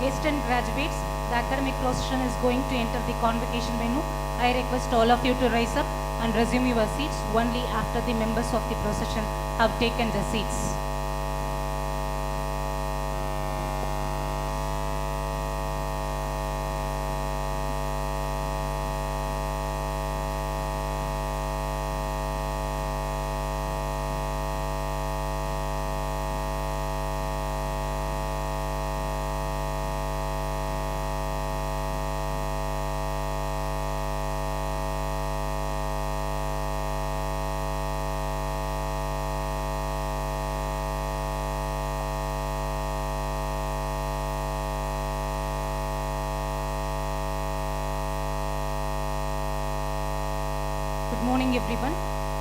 guests and graduates, the academic procession is going to enter the convocation venue. I request all of you to rise up and resume your seats only after the members of the procession have taken their seats. Good morning everyone.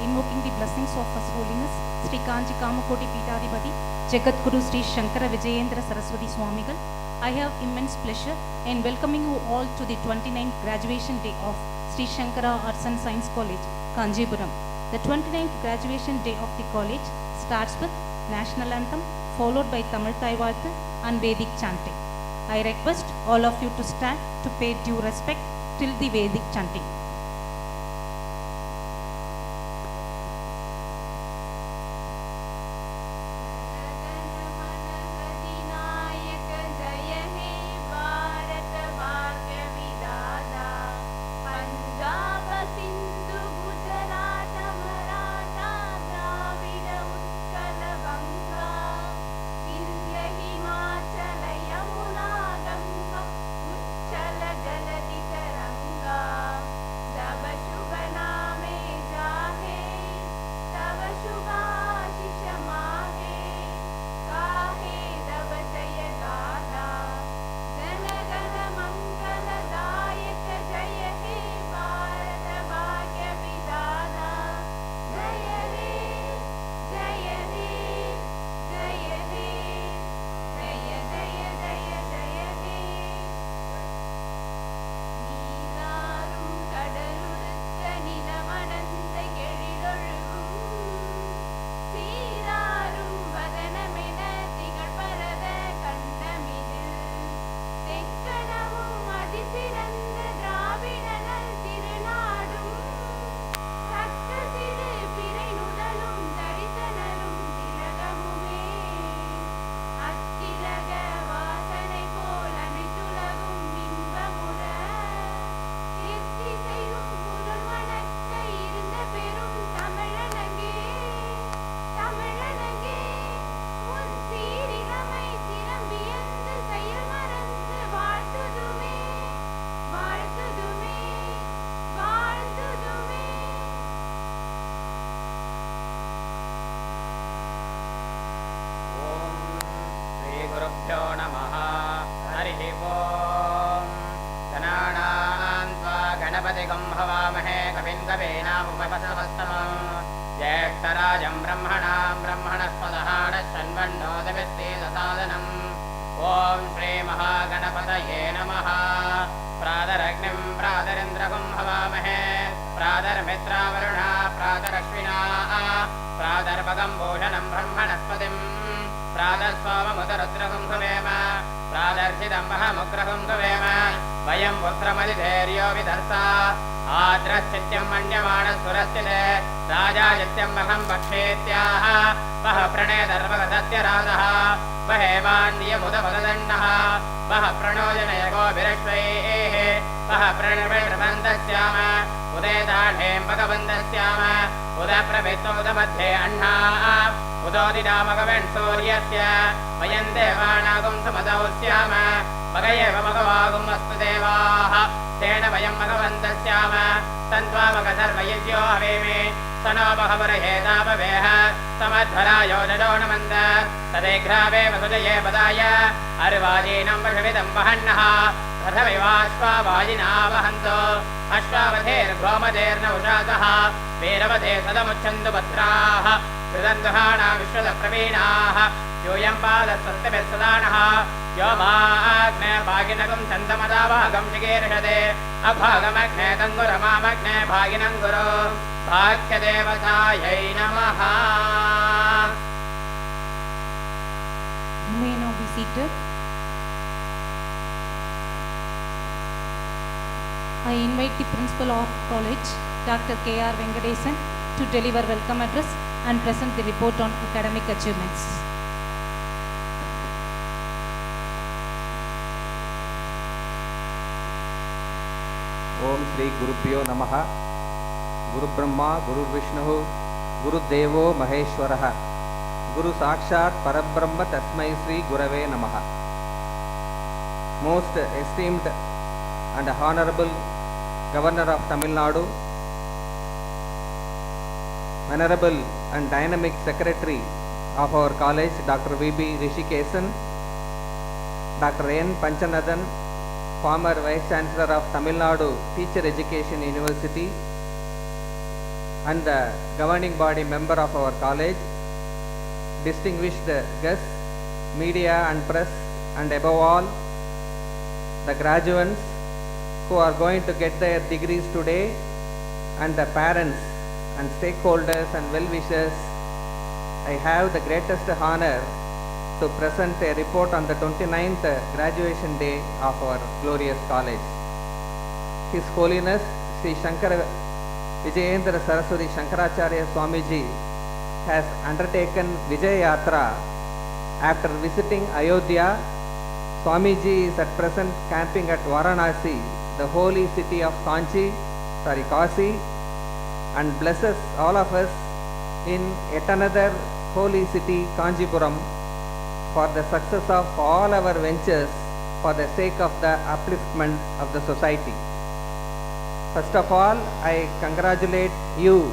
Invoking the blessings of His Holiness Sri Kanchi Kamakoti Peetam Jagat Guru Sri Sankara Vijayendra Saraswati Swamigal, I have immense pleasure in welcoming you all to the 29th graduation day of Sri Sankara Arts and Science College, Kanchipuram. The 29th graduation day of the college starts with National Anthem followed by Tamil Thaivathu and Vedic chanting. I request all of you to stand to pay due respect till the Vedic chanting. गुरुभ्यो नमः हरिः ओम् गणानां त्वा गणपतिगं हवामहे कविं कवीनामुपमस्तमम् ज्येष्ठराजं ब्रह्मणां ब्रह्मणस्पदः शृण्वन्नोदवित्तेदसादनम् ॐ श्रीमहागणपतये नमः प्रातरग्निं प्रातरिन्द्रगं हवामहे प्रातर्मित्रावरुणा प्रातरश्विना प्रातर्भगं भूषणं ब्रह्मणस्पतिं प्रातस्वाममुदरुद्रगं भवेम प्रातर्षितं महमुग्रहं भवेम वयं पुत्रमधिधैर्यो विधर्ता आद्रश्चित्यं मन्यमाणसुरस्थिते राजायत्यं महं भक्षेत्याह वह प्रणेदर्वगतस्य राधः वहेवान्यमुदपददण्डः वह प्रणोजनयगोभिरश्वैः वह प्रणवैर्बन्धस्याम उदयदाढें भगवन्दस्याम उदप्रवित्तोदमध्ये अह्ना उदोदिनामगवेन् सूर्यस्य वयं देवानागुं समदौ स्याम मगयेव मगवागुम् अस्तु देवाः तेन वयं मगवन्तस्याम तन्त्वामगसर्वयज्ञो हवेमे सनो बहवरहेतापवेह समध्वरायो जडोणमन्द तदैघ्रावे वसुजये पदाय अर्वाजीनं पशुविदं वहन्नः रथविवाश्वावाजिना वहन्तो अश्वावधेर्गोमधेर्न उषासः वीरवधे सदमुच्छन्तु भद्राः कृदन्तुहाना विश्वदप्रवीणाः यूयं पादस्वस्तिभिः सदानः यो माग्ने भागिनगं छन्दमदाभागं चिकीर्षते अभागमग्ने तङ्गुरमामग्ने भागिनं गुरो भाग्यदेवतायै नमः. You may now be seated. I invite the Principal of College, Dr. K.R. Venkatesan, to deliver welcome address and present the report on academic achievements. Om Sri Gurubhyo Namaha. Guru Brahma, Guru Vishnu, Guru Devo Maheshwaraha. Guru Sakshat Parabrahma Tasmai Sri Gurave Namaha. Most esteemed and Honourable Governor of Tamilnadu, Venerable and Dynamic Secretary of our college, Dr. V.B. Rishikesan, Dr. N. Panchanathan, former Vice Chancellor of Tamilnadu Teacher Education University, and the governing body member of our college, distinguished guests, media and press, and above all, the graduates who are going to get their degrees today, and the parents and stakeholders and well-wishers. I have the greatest honor to present a report on the 29th graduation day of our glorious college. His Holiness Sri Sankara Vijayendra Saraswati Shankaracharya Swamiji has undertaken Vijay Yatra after visiting Ayodhya. Swamiji is at present camping at Varanasi, the holy city of Kanchi, Kasi, and blesses all of us in yet another holy city, Kanchipuram, for the success of all our ventures for the sake of the upliftment of the society. First of all, I congratulate you,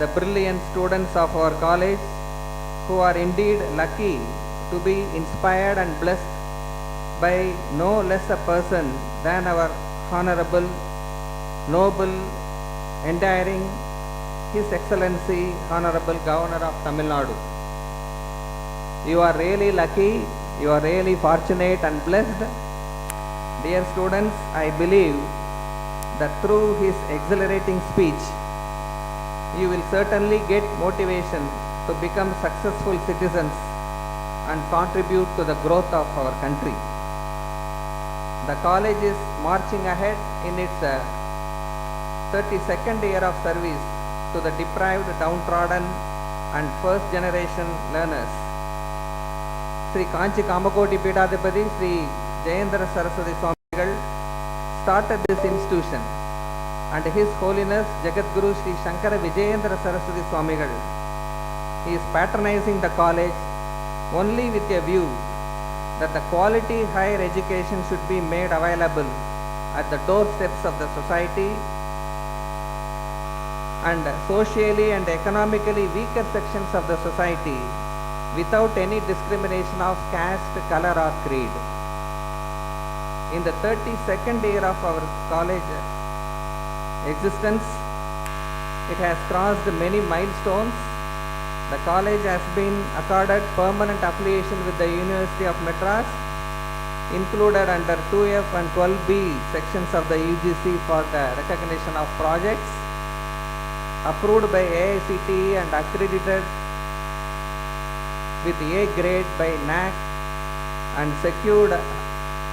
the brilliant students of our college, who are indeed lucky to be inspired and blessed by no less a person than our Honourable, Noble, Enduring, His Excellency, Honourable Governor of Tamilnadu. You are really lucky, you are really fortunate and blessed. Dear students, I believe that through his exhilarating speech, you will certainly get motivation to become successful citizens and contribute to the growth of our country. The college is marching ahead in its 32nd year of service to the deprived, downtrodden and first generation learners. Sri Kanchi Kamakoti Peetam Sri Jayendra Saraswati Swamigal started this institution, and His Holiness Jagat Guru Sri Shankara Vijayendra Saraswati Swamigal, he is patronizing the college only with a view that the quality higher education should be made available at the doorsteps of the society, and socially and economically weaker sections of the society without any discrimination of caste, color or creed. In the 32nd year of our college existence, it has crossed many milestones. The college has been accorded permanent affiliation with the University of Madras, included under 2F and 12B sections of the UGC for the recognition of projects, approved by AICTE and accredited with A grade by NAC, and secured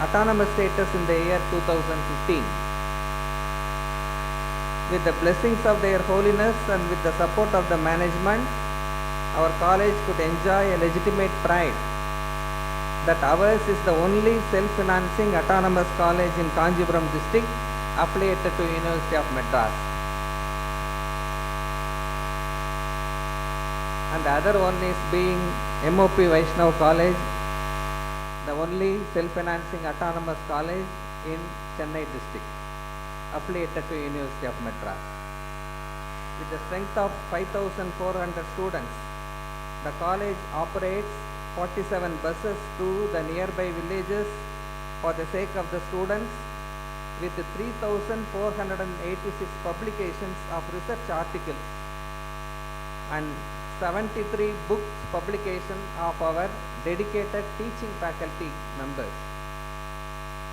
autonomous status in the year 2015. With the blessings of their holiness and with the support of the management, our college could enjoy a legitimate pride that ours is the only self-financing autonomous college in Kanchipuram district affiliated to University of Madras. And the other one is being MOP Vaishnav College, the only self-financing autonomous college in Chennai district, affiliated to University of Madras. With the strength of 5,400 students, the college operates 47 buses to the nearby villages for the sake of the students, with 3,486 publications of research articles and 73 books publication of our dedicated teaching faculty members.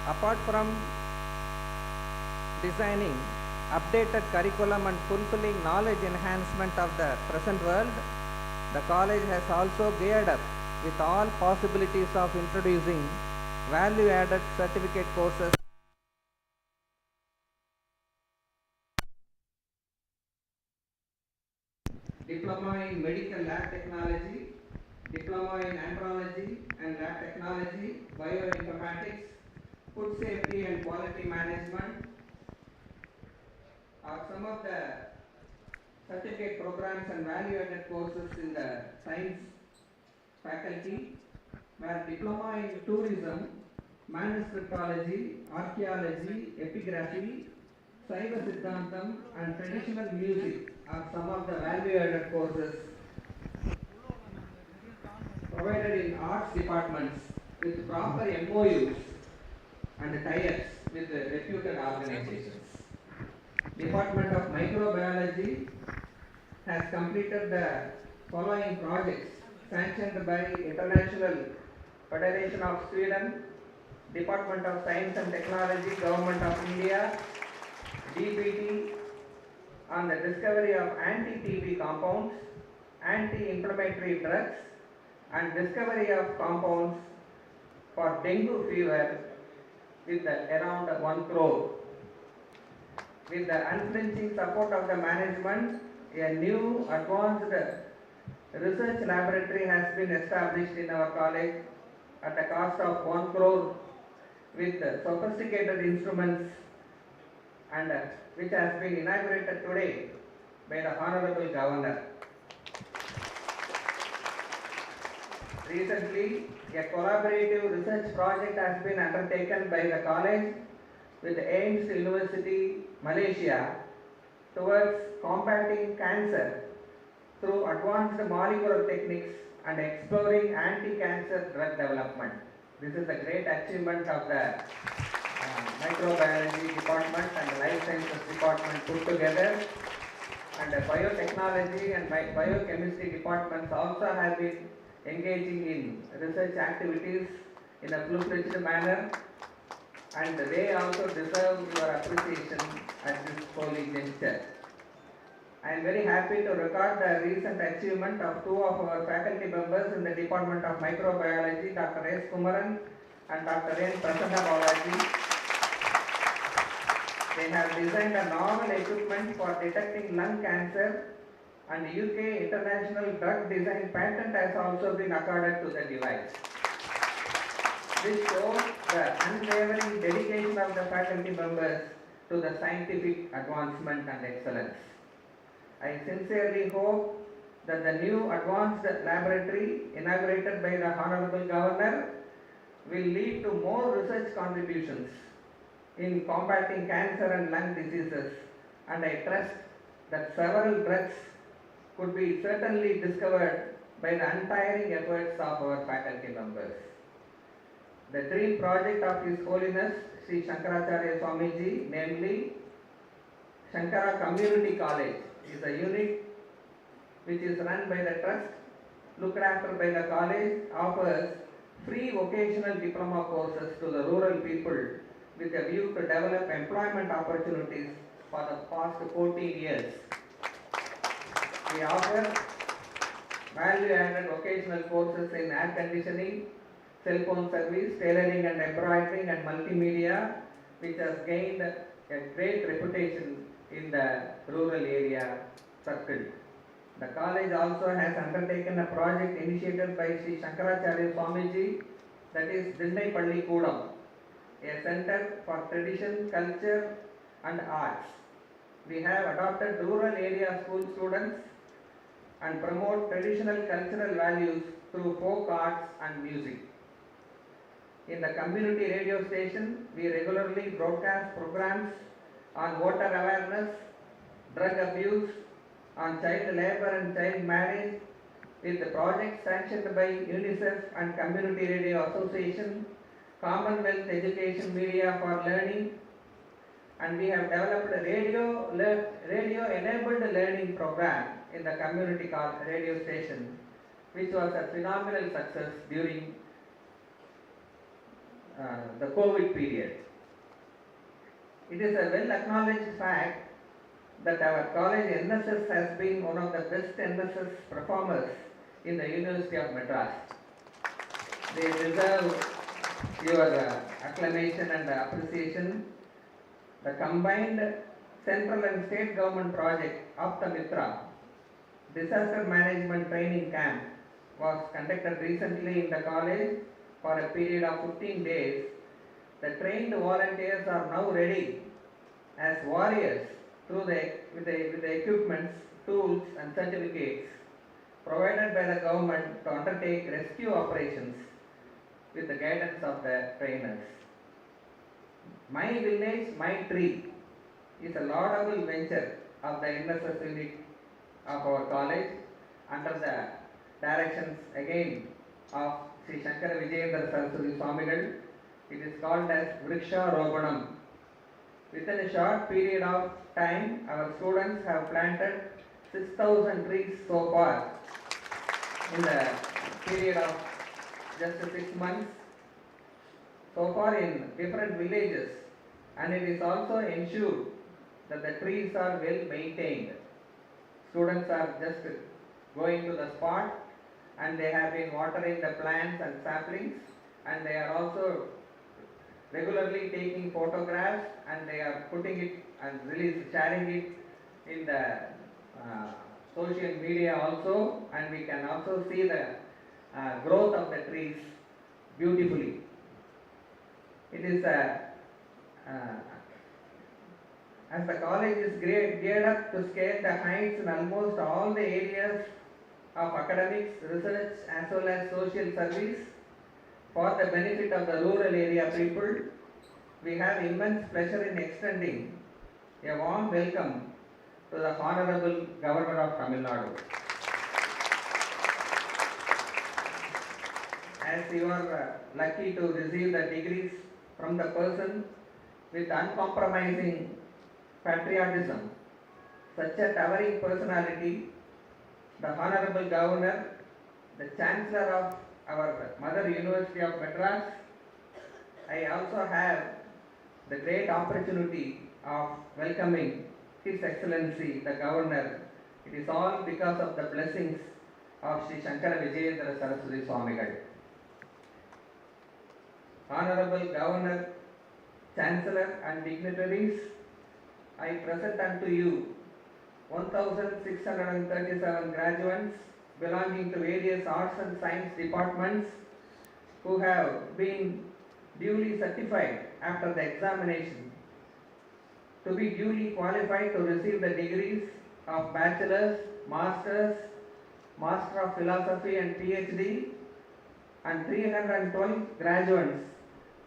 Apart from designing updated curriculum and fulfilling knowledge enhancement of the present world, the college has also geared up with all possibilities of introducing value-added certificate courses Diploma in Medical Lab Technology, Diploma in Andrology and Lab Technology, Bioinformatics, Food Safety and Quality Management are some of the certificate programs and value-added courses in the science faculty, where Diploma in Tourism, Manuscriptology, Archaeology, Epigraphy, Saiva Siddhantam and Traditional Music are some of the value-added courses provided in arts departments with proper MOUs and tie-ups with reputed organizations. Department of Microbiology has completed the following projects sanctioned by International Federation of Sweden, Department of Science and Technology, Government of India, DBT on the discovery of anti-TB compounds, anti-inflammatory drugs and discovery of compounds for dengue fever with around 1 crore. With the unflinching support of the management, a new advanced research laboratory has been established in our college at a cost of 1 crore with sophisticated instruments and which has been inaugurated today by the Honourable Governor. Recently, a collaborative research project has been undertaken by the college with AIMS University, Malaysia, towards combating cancer through advanced molecular techniques and exploring anti-cancer drug development. This is a great achievement of the microbiology department and the life sciences department put together, and the biotechnology and biochemistry departments also have been engaging in research activities in a full-fledged manner, and they also deserve your appreciation at this holy juncture. I am very happy to record the recent achievement of two of our faculty members in the Department of Microbiology, Dr. S. Kumaran and Dr. N. Prasanna Balaji. They have designed a novel equipment for detecting lung cancer, and UK International Drug Design Patent has also been accorded to the device. This shows the unwavering dedication of the faculty members to the scientific advancement and excellence. I sincerely hope that the new advanced laboratory inaugurated by the Honourable Governor will lead to more research contributions in combating cancer and lung diseases, and I trust that several drugs could be certainly discovered by the untiring efforts of our faculty members. The dream project of His Holiness Sri Shankaracharya Swamiji, namely Sankara Community College, is a unit which is run by the trust, looked after by the college, offers free vocational diploma courses to the rural people with a view to develop employment opportunities for the past 14 years. We offer value-added vocational courses in air conditioning, cell phone service, tailoring and embroidering and multimedia, which has gained a great reputation in the rural area circle. The college also has undertaken a project initiated by Sri Shankaracharya Swamiji, that is Dindai Palli Koodam, a center for tradition, culture and arts. We have adopted rural area school students and promote traditional cultural values through folk arts and music. In the community radio station, we regularly broadcast programs on voter awareness, drug abuse, on child labor and child marriage, with the project sanctioned by UNICEF and Community Radio Association, Commonwealth Education Media for Learning, and we have developed a radio-enabled learning program in the community radio station, which was a phenomenal success during the COVID period. It is a well-acknowledged fact that our college NSS has been one of the best NSS performers in the University of Madras. They deserve your acclamation and appreciation. The combined central and state government project Apta Mitra disaster management training camp was conducted recently in the college for a period of 15 days. The trained volunteers are now ready as warriors with the equipments, tools and certificates provided by the government to undertake rescue operations with the guidance of the trainers. My village, my tree is a laudable venture of the NSS unit of our college under the directions again of Sri Sankara Vijayendra Saraswati Swamigal. It is called as Vriksha Ropanam. Within a short period of time, our students have planted 6,000 trees so far in the period of just 6 months. So far in different villages, and it is also ensured that the trees are well maintained. Students are just going to the spot and they have been watering the plants and saplings, and they are also regularly taking photographs and they are putting it and sharing it in the social media also, and we can also see the growth of the trees beautifully. It is as the college is geared up to scale the heights in almost all the areas of academics, research as well as social service for the benefit of the rural area people, we have immense pleasure in extending a warm welcome to the Honourable Governor of Tamilnadu. As you are lucky to receive the degrees from the person with uncompromising patriotism, such a towering personality, the Honourable Governor, the Chancellor of our Mother University of Madras, I also have the great opportunity of welcoming His Excellency the Governor. It is all because of the blessings of Sri Sankara Vijayendra Saraswati Swamigal. Honourable Governor, Chancellor and dignitaries, I present unto you 1,637 graduates belonging to various arts and science departments who have been duly certified after the examination to be duly qualified to receive the degrees of bachelor's, master's, master of philosophy and PhD, and 312 graduates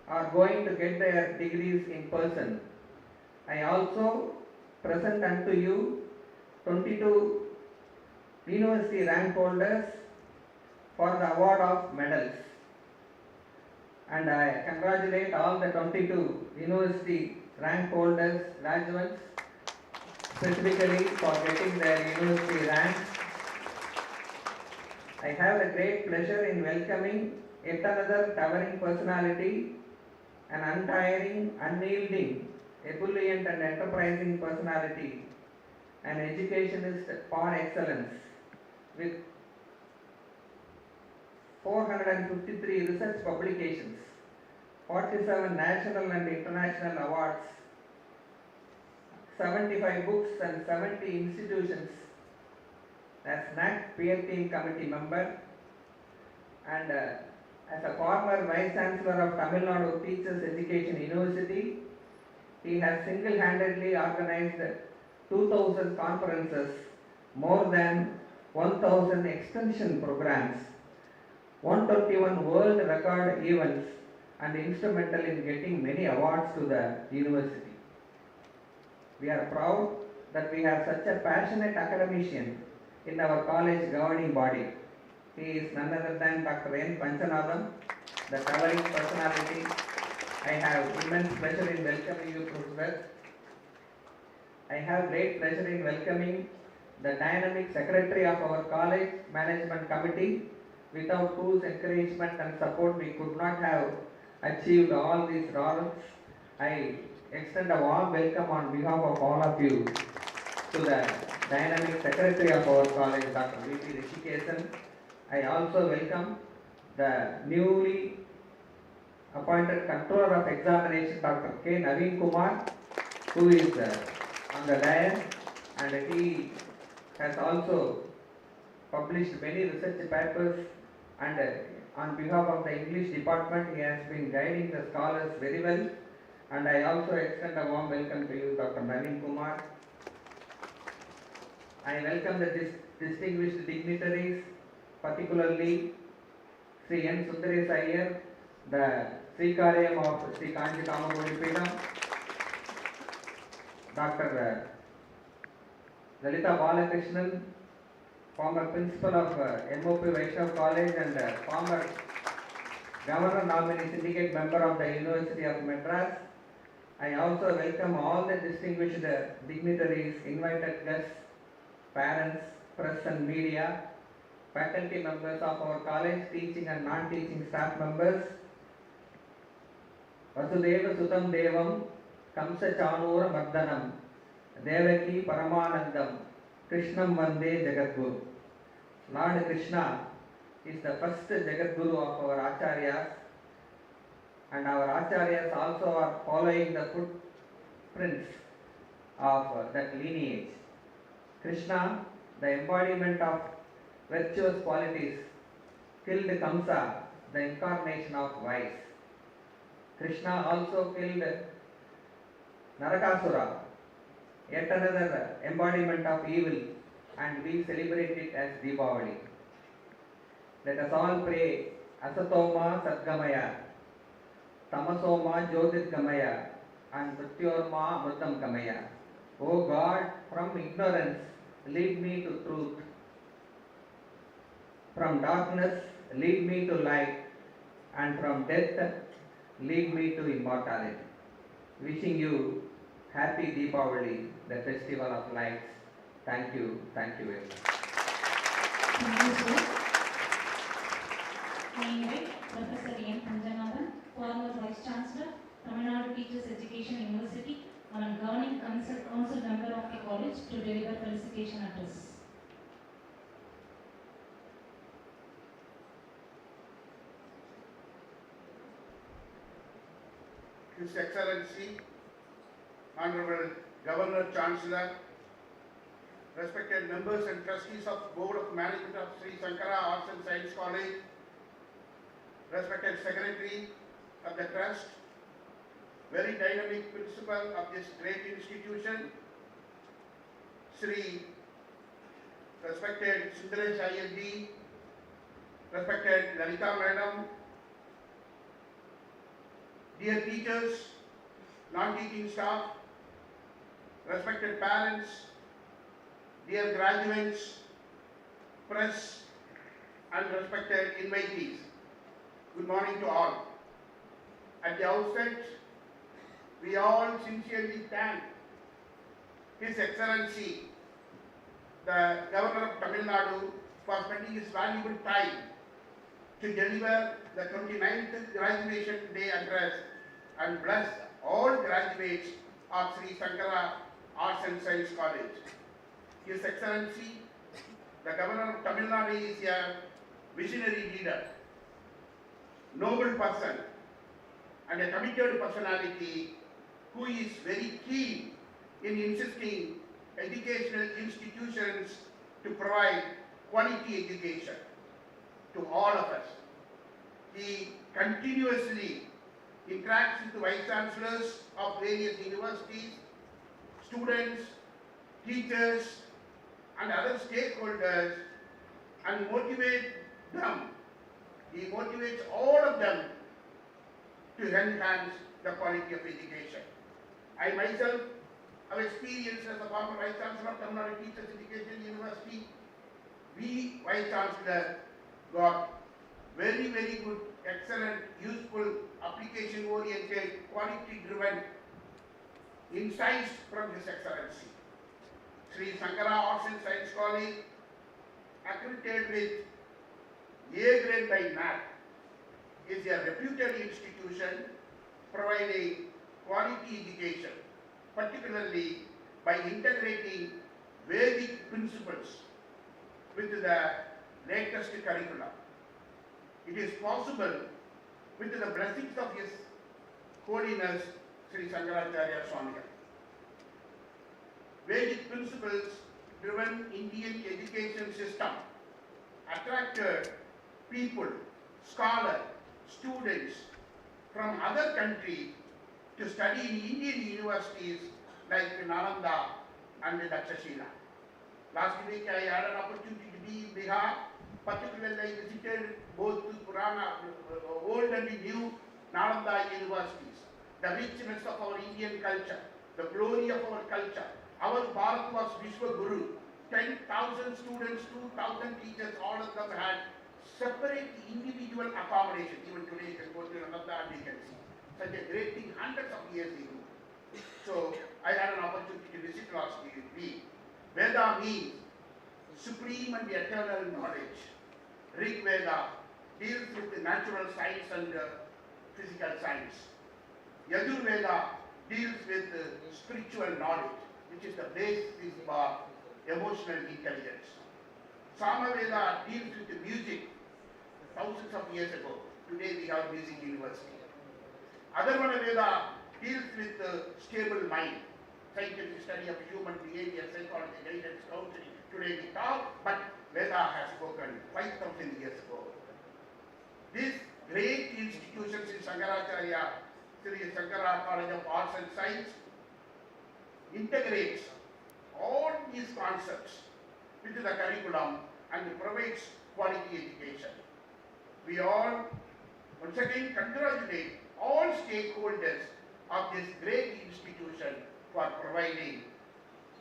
are going to get their degrees in person. I also present unto you 22 university rank holders for the award of medals, and I congratulate all the 22 university rank holders, graduates, specifically for getting their university ranks. I have the great pleasure in welcoming yet another towering personality, an untiring, unyielding, ebullient and enterprising personality, an educationist par excellence with 453 research publications, 47 national and international awards, 75 books and 70 institutions as NAC peer team committee member, and as a former Vice Chancellor of Tamilnadu Teachers Education University, he has single-handedly organized 2,000 conferences, more than 1,000 extension programs, 121 world record events, and instrumental in getting many awards to the university. We are proud that we have such a passionate academician in our college governing body. He is none other than Dr. N. Panchanadam, the towering personality. I have immense pleasure in welcoming you, Professor. I have great pleasure in welcoming the dynamic secretary of our college management committee, without whose encouragement and support we could not have achieved all these laurels. I extend a warm welcome on behalf of all of you to the dynamic secretary of our college, Dr. V.P. Rishikesan. I also welcome the newly appointed controller of examination, Dr. K. Naveen Kumar, who is on the dais, and he has also published many research papers, and on behalf of the English department, he has been guiding the scholars very well. And I also extend a warm welcome to you, Dr. Naveen Kumar. I welcome the distinguished dignitaries, particularly Sri N. Sundaresh Iyer, the Sri Karyam of Sri Kanchi Kamakoti Peetam, Dr. Lalita Balakrishnan, former principal of MOP Vaishnav College and former governor nominee syndicate member of the University of Madras. I also welcome all the distinguished dignitaries, invited guests, parents, press and media, faculty members of our college, teaching and non-teaching staff members. Vasudeva Sutam Devam, Kamsa Chanura Mardhanam, Devaki Paramanandam, Krishnam Vande Jagadguru. Lord Krishna is the first Jagadguru of our Acharyas, and our Acharyas also are following the footprints of that lineage. Krishna, the embodiment of virtuous qualities, killed Kamsa, the incarnation of vice. Krishna also killed Narakasura, yet another embodiment of evil, and we celebrate it as Deepavali. Let us all pray, Asatoma Sadgamaya, Tamasoma Jyotirgamaya, and Mrityorma Mritam Gamaya. O God, from ignorance, lead me to truth. From darkness, lead me to light. And from death, lead me to immortality. Wishing you happy Deepavali, the festival of lights. Thank you very much. Thank you, sir. I invite Professor N. Panjanathan, former Vice Chancellor, Tamilnadu Teachers Education University, and governing council member of the college, to deliver felicitation address. His Excellency, Honourable Governor Chancellor, respected members and trustees of Board of Management of Sri Sankara Arts and Science College, respected Secretary of the Trust, very dynamic principal of this great institution, Sri respected Sundaresh Iyer, respected Lalita Madam, dear teachers, non-teaching staff, respected parents, dear graduates, press, and respected invitees. Good morning to all. At the outset, we all sincerely thank His Excellency, the Governor of Tamilnadu, for spending his valuable time to deliver the 29th graduation day address and bless all graduates of Sri Sankara Arts and Science College. His Excellency, the Governor of Tamil Nadu, is a visionary leader, noble person, and a committed personality who is very keen in insisting educational institutions to provide quality education to all of us. He continuously interacts with the Vice Chancellors of various universities, students, teachers, and other stakeholders, and motivate them. He motivates all of them to enhance the quality of education. I myself have experience as a former Vice Chancellor of Tamilnadu Teachers Education University. We Vice Chancellor got very good, excellent, useful, application-oriented, quality-driven insights from His Excellency. Sri Sankara Arts and Science College, accredited with A grade by NAC, is a reputed institution providing quality education, particularly by integrating Vedic principles with the latest curriculum. It is possible with the blessings of His Holiness Sri Shankaracharya Swami. Vedic principles driven Indian education system attracted people, scholars, students from other countries to study in Indian universities like Nalanda and Takshashila. Last week I had an opportunity to be in Bihar, particularly I visited both Purana, old and new Nalanda universities. The richness of our Indian culture, the glory of our culture. Our Bharat was Vishwa Guru. 10,000 students, 2,000 teachers, all of them had separate individual accommodation. Even today you can go to Nalanda and you can see. Such a great thing, hundreds of years ago. So I had an opportunity to visit last week. Veda means supreme and eternal knowledge. Rig Veda deals with the natural science and physical science. Yajur Veda deals with spiritual knowledge, which is the basis for emotional intelligence. Sama Veda deals with the music thousands of years ago. Today we have music university. Adharvana Veda deals with the stable mind, scientific study of human behavior, psychology, guidance, counseling. Today we talk, but Veda has spoken 5,000 years ago. These great institutions in Shankaracharya, Sri Sankara College of Arts and Science, integrates all these concepts into the curriculum and provides quality education. We all once again congratulate all stakeholders of this great institution for providing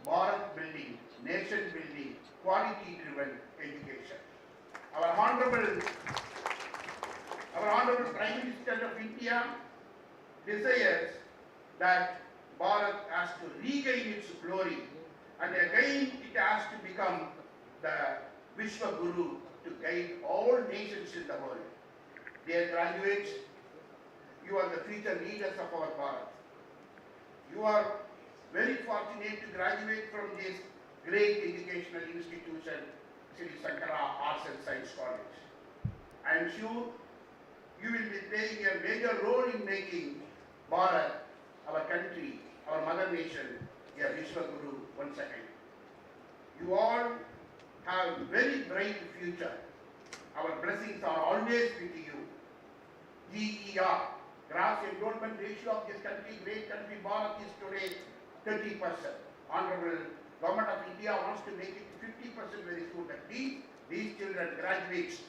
Bharat building, nation building, quality driven education. Our Honourable Prime Minister of India desires that Bharat has to regain its glory and again it has to become the Vishwa Guru to guide all nations in the world. Dear graduates, you are the future leaders of our Bharat. You are very fortunate to graduate from this great educational institution, Sri Sankara Arts and Science College. I am sure you will be playing a major role in making Bharat, our country, our mother nation, a Vishwa Guru once again. You all have a very bright future. Our blessings are always with you. GER, gross enrollment ratio of this country, great country Bharat is today 30%. Honourable Government of India wants to make it 50% very soon. At least these children, graduates,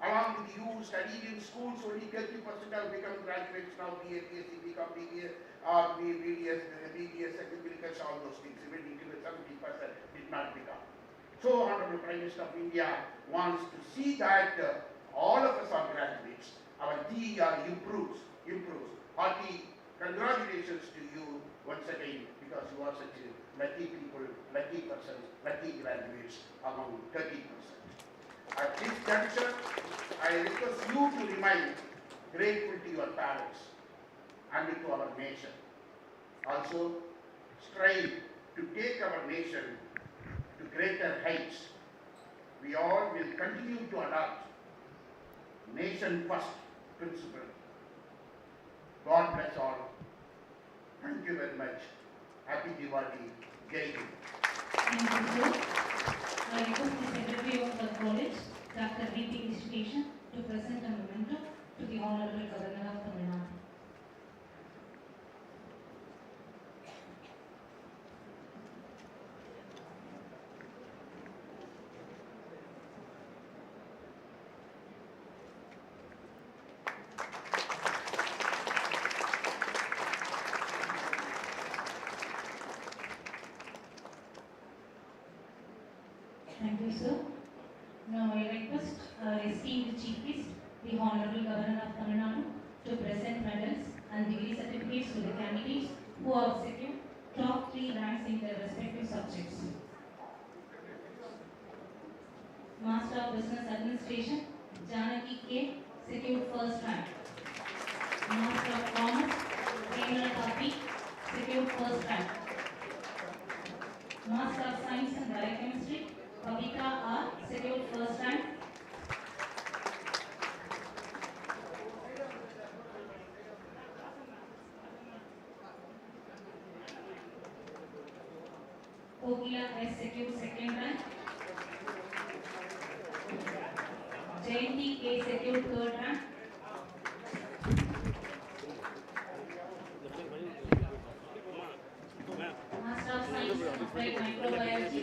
along with you who studied in schools, only 30% have become graduates now, BA, BSc, BCom, BBA, or BDS, BDS, agriculture, all those things. Even 70% did not become. So, Honourable Prime Minister of India wants to see that all of us are graduates. Our GER improves. Hearty congratulations to you once again because you are such a lucky people, lucky persons, lucky graduates among 30%. At this juncture, I request you to remain grateful to your parents and to our nation. Also, strive to take our nation to greater heights. We all will continue to adopt nation first principle. God bless all. Thank you very much. Happy Diwali. Jai Hind. Thank you, sir. I request the Secretary of the College, Dr. V.P. Education, to present a memento to the Honourable Governor of Tamilnadu. Thank you, sir. Now I request our esteemed Chief Priest, the Honourable Governor of Tamilnadu, to present medals and degree certificates to the candidates who have secured top 3 ranks in their respective subjects. Master of Business Administration, Janaki K, secured first rank. Master of Commerce, Enathur, secured first rank. Master of Science and Biochemistry, Kavita R, secured first rank. Kogila S, secured second rank. Jayanti K. secured 3rd rank. Master of Science, Applied Microbiology.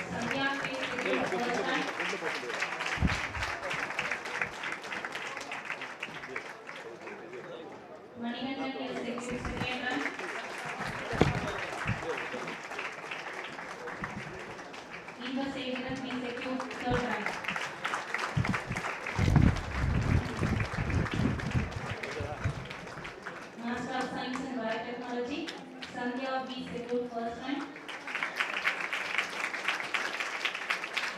Sandhya K. secured 1st rank. Manigandan K. secured 2nd rank. Eva Sevidan K. secured 3rd rank. Master of Science in Biotechnology, Sandhya B. secured 1st rank.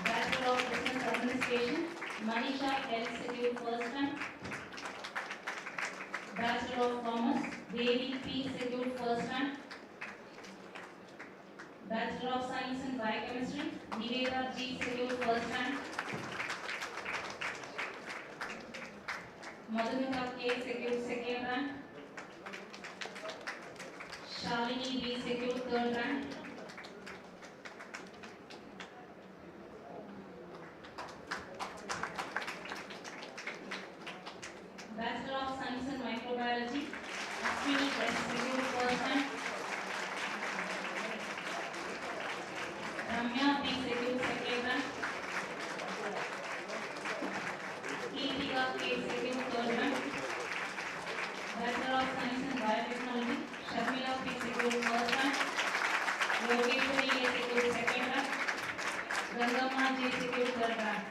Bachelor of Business Administration, Manisha L. secured 1st rank. Bachelor of Commerce, Devi P. secured 1st rank. Bachelor of Science in Biochemistry, Niveda G. secured 1st rank. Madhumita K. secured 2nd rank. Shalini B. secured 3rd rank. Bachelor of Science in Microbiology, Ashwini S. secured 1st rank. Ramya B. secured 2nd rank. Keetika K. secured 3rd rank. Bachelor of Science in Biotechnology, Sharmila P. secured 1st rank. Yogeshwari A. secured 2nd rank. Gangamma J. secured 3rd rank.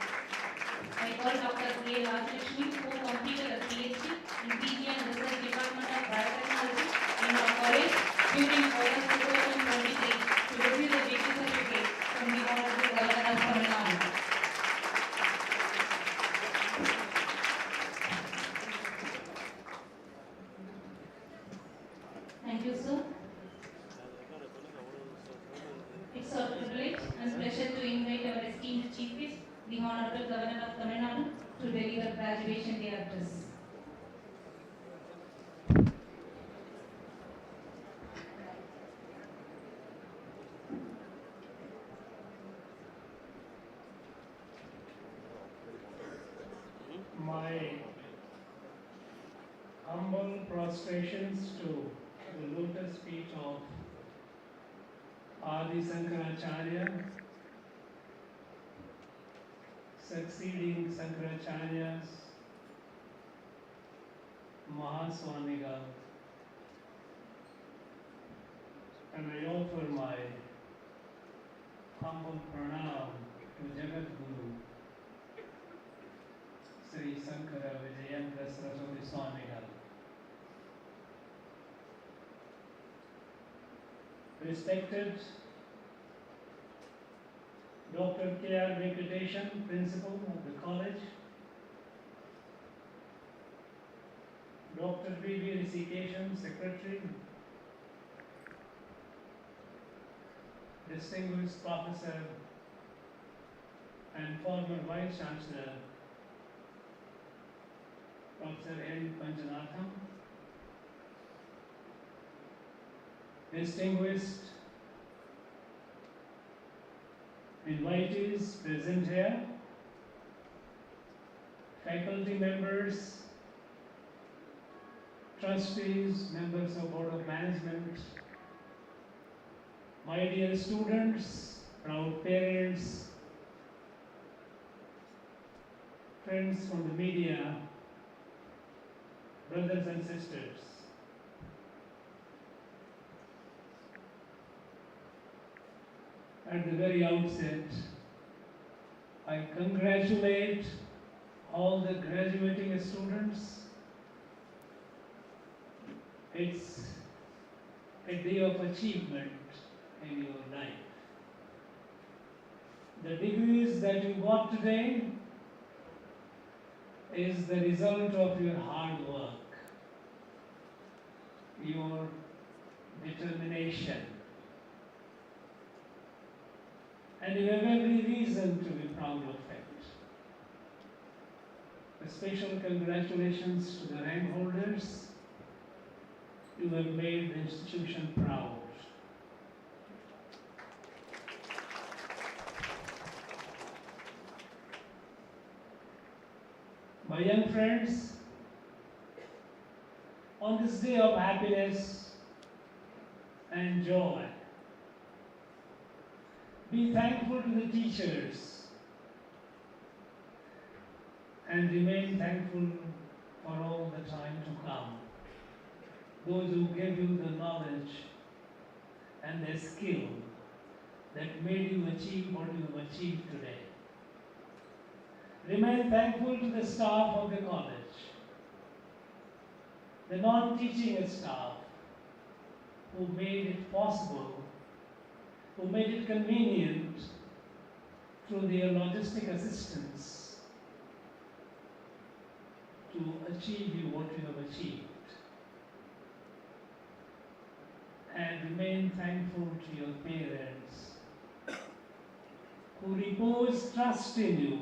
I call Dr. A. Rajalakshmi, who completed a PhD in PG and Research Department of Biotechnology in our college during August 2023 to receive the degree certificate from the Honourable Governor of Tamilnadu. Thank you, sir. It's our privilege and pleasure to invite our esteemed Chief Guest, the Honourable Governor of Tamilnadu, to deliver graduation day address. My humble prostrations to the lotus feet of Adi Sankaracharya, succeeding Sankaracharyas, Mahaswamigal, and I offer my humble pranam to Jagat Guru, Sri Sankara Vijayendra Saraswati Swamigal. Respected Dr. K.R. Venkatesan, Principal of the College, Dr. V.V. Rishikesan, Secretary, distinguished Professor and former Vice Chancellor, Professor N. Panchanatham, distinguished invitees present here, faculty members, trustees, members of Board of Management, my dear students, proud parents, friends from the media, brothers and sisters. At the very outset, I congratulate all the graduating students. It's a day of achievement in your life. The degrees that you got today is the result of your hard work, your determination. And you have every reason to be proud of it. A special congratulations to the rank holders. You have made the institution proud. My young friends, on this day of happiness and joy, be thankful to the teachers and remain thankful for all the time to come. Those who gave you the knowledge and the skill that made you achieve what you have achieved today. Remain thankful to the staff of the college, the non-teaching staff who made it possible, who made it convenient through their logistic assistance to achieve you what you have achieved. And remain thankful to your parents who repose trust in you.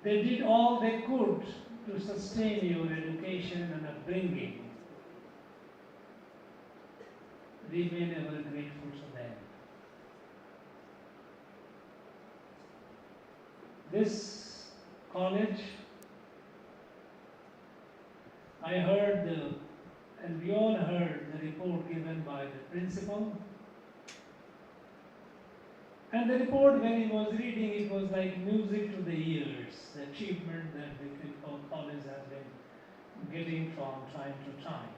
They did all they could to sustain your education and upbringing. Remain ever grateful to them. This college, I heard and we all heard the report given by the principal. And the report, when he was reading, it was like music to the ears, the achievement that the college has been getting from time to time.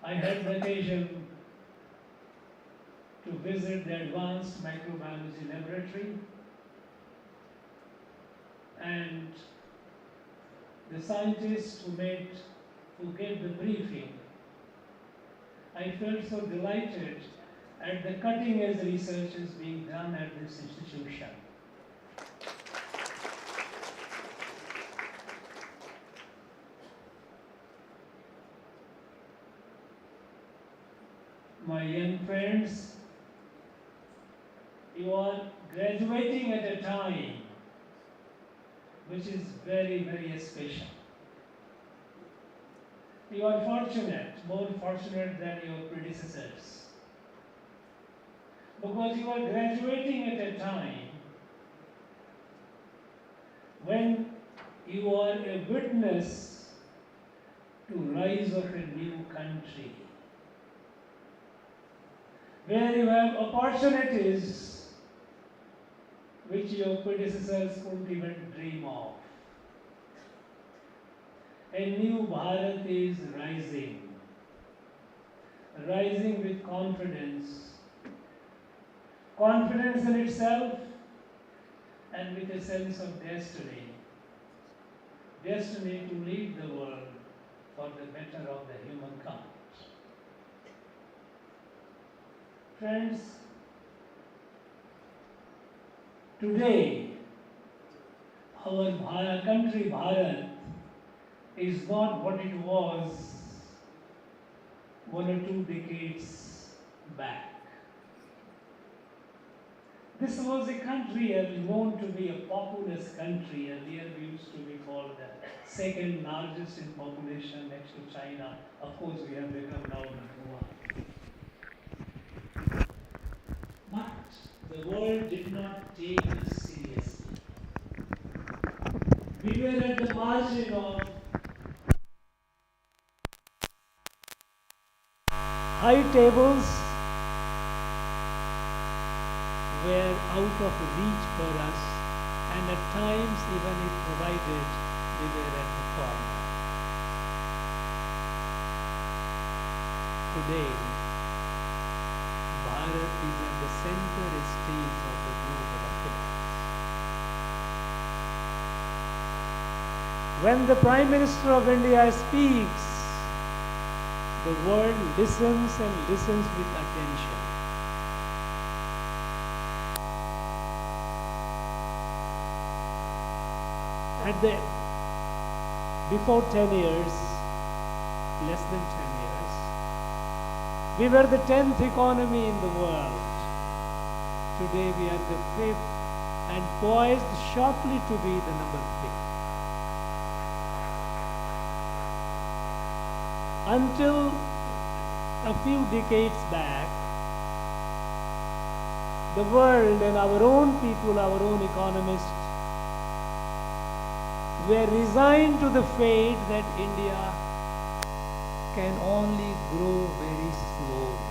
I had the occasion to visit the advanced microbiology laboratory, and the scientists who gave the briefing, I felt so delighted at the cutting-edge research is being done at this institution. My young friends, you are graduating at a time which is very, very special. You are fortunate, more fortunate than your predecessors, because you are graduating at a time when you are a witness to rise of a new country, where you have opportunities which your predecessors couldn't even dream of. A new Bharat is rising with confidence in itself and with a sense of destiny to lead the world for the better of the humankind. Friends, today our country Bharat is not what it was 1 or 2 decades back. This was a country known to be a populous country. Earlier we used to be called the second largest in population next to China. Of course, we have become now number 1. But the world did not take us seriously. We were at the margin of high tables were out of reach for us, and at times even if provided, we were at the corner. Today, Bharat is at the center stage of the global affairs. When the Prime Minister of India speaks, the world listens and listens with attention. Before 10 years, less than 10 years, we were the 10th economy in the world. Today we are the 5th and poised shortly to be the number 5th. Until a few decades back, the world and our own people, our own economists, were resigned to the fate that India can only grow very slowly.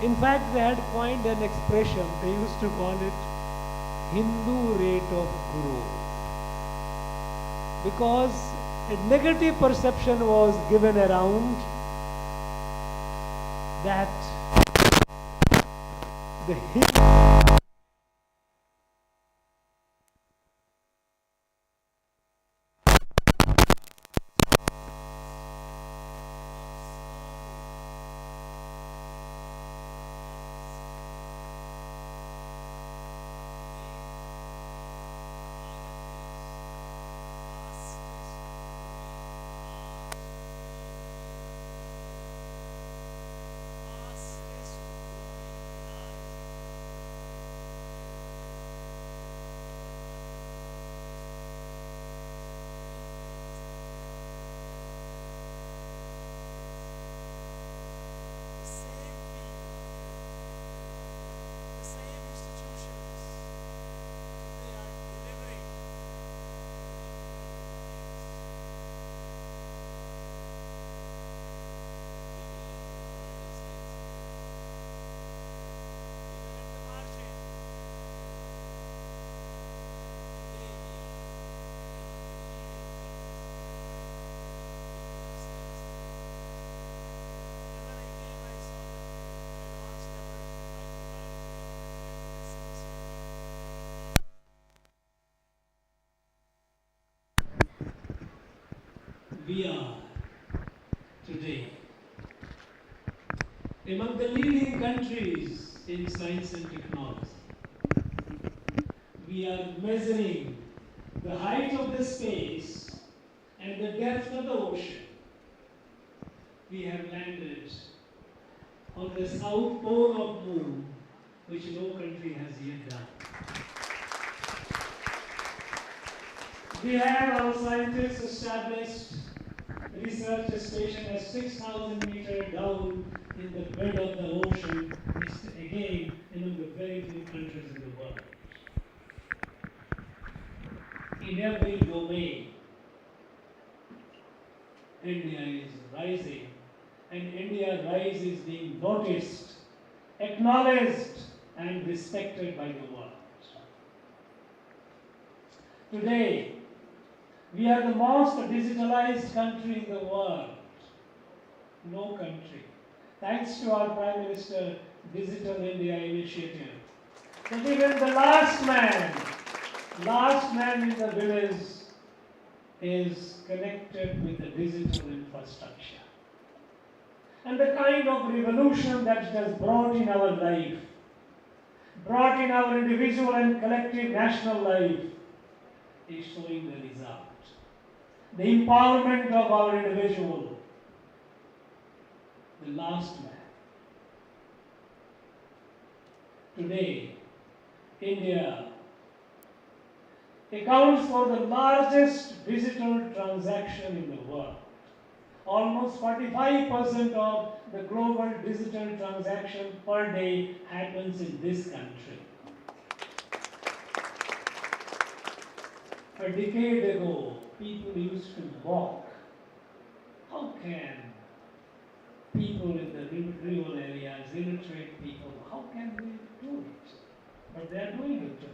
In fact, they had coined an expression, they used to call it Hindu rate of growth, because a negative perception was given around that the Hindu we are today among the leading countries in science and technology. We are measuring the height of the space and the depth of the ocean. We have landed on the south pole of moon, which no country has yet done. We have our scientists established research station at 6,000 meters down in the bed of the ocean. It's again among the very few countries in the world. In every domain, India is rising, and India's rise is being noticed, acknowledged, and respected by the world. Today, we are the most digitalized country in the world. No country. Thanks to our Prime Minister Digital India initiative. That even the last man in the village is connected with the digital infrastructure. And the kind of revolution that it has brought in our life, brought in our individual and collective national life, is showing the result. The empowerment of our individual, the last man. Today, India accounts for the largest digital transaction in the world. Almost 45% of the global digital transaction per day happens in this country. A decade ago, people used to mock. How can people in the rural areas, illiterate people, how can they do it? But they are doing it today.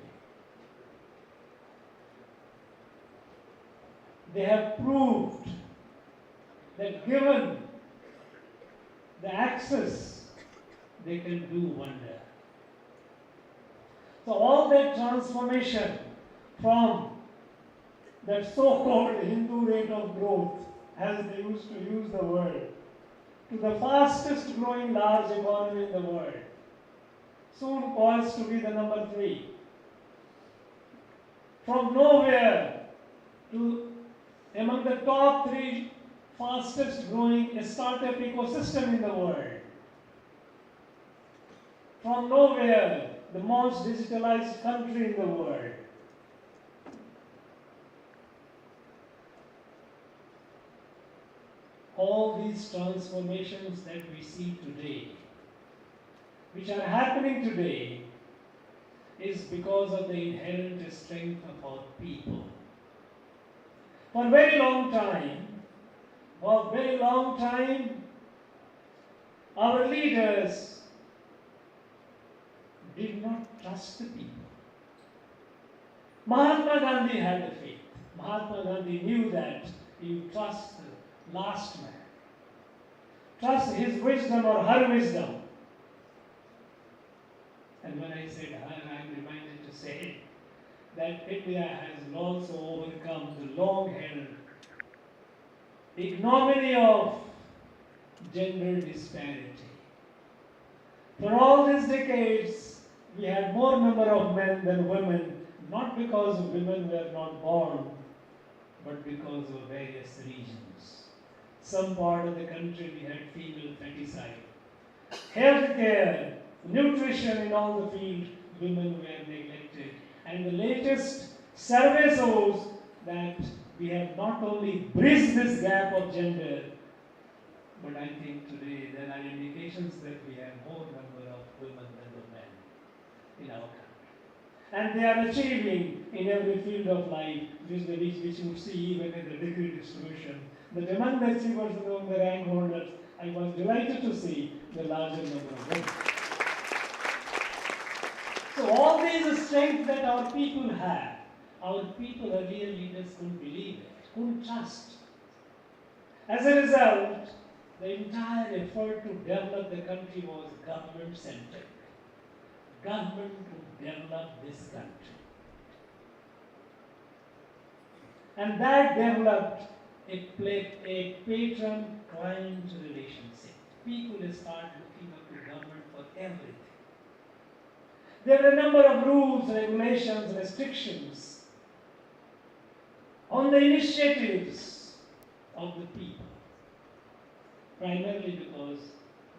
They have proved that given the access, they can do wonder. So all that transformation from that so-called Hindu rate of growth, as they used to use the word, to the fastest growing large economy in the world, soon poised to be the number 3. From nowhere to among the top 3 fastest growing startup ecosystem in the world. From nowhere, the most digitalized country in the world. All these transformations that we see today which are happening today is because of the inherent strength of our people. For a very long time, our leaders did not trust the people. Mahatma Gandhi had a faith. Mahatma Gandhi knew that you trust the last man. Trust his wisdom or her wisdom. And when I said her, I am reminded to say that India has also overcome the long-held ignominy of gender disparity. For all these decades, we had more number of men than women, not because women were not born, but because of various reasons. Some part of the country we had female feticide. Healthcare, nutrition in all the fields, women were neglected. And the latest survey shows that we have not only bridged this gap of gender, but I think today there are indications that we have more number of women than the men in our country. And they are achieving in every field of life, which you would see even in the degree distribution. That among the achievers, among the rank holders, I was delighted to see the larger number of women. So all these strengths that our people have, our people, earlier leaders couldn't believe it, couldn't trust. As a result, the entire effort to develop the country was government-centric. Government to develop this country. And that developed a patron-client relationship. People start looking up to government for everything. There were a number of rules, regulations, restrictions on the initiatives of the people, primarily because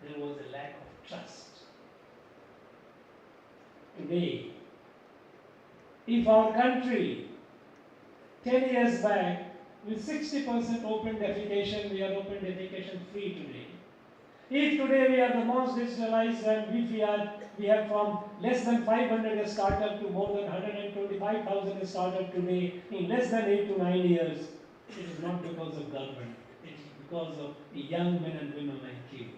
there was a lack of trust. Today, if our country 10 years back, with 60% open defecation, we are open defecation free today. If today we are the most digitalized and if we have from less than 500 startup to more than 125,000 startup today in less than 8 to 9 years, it is not because of government, it is because of the young men and women like you.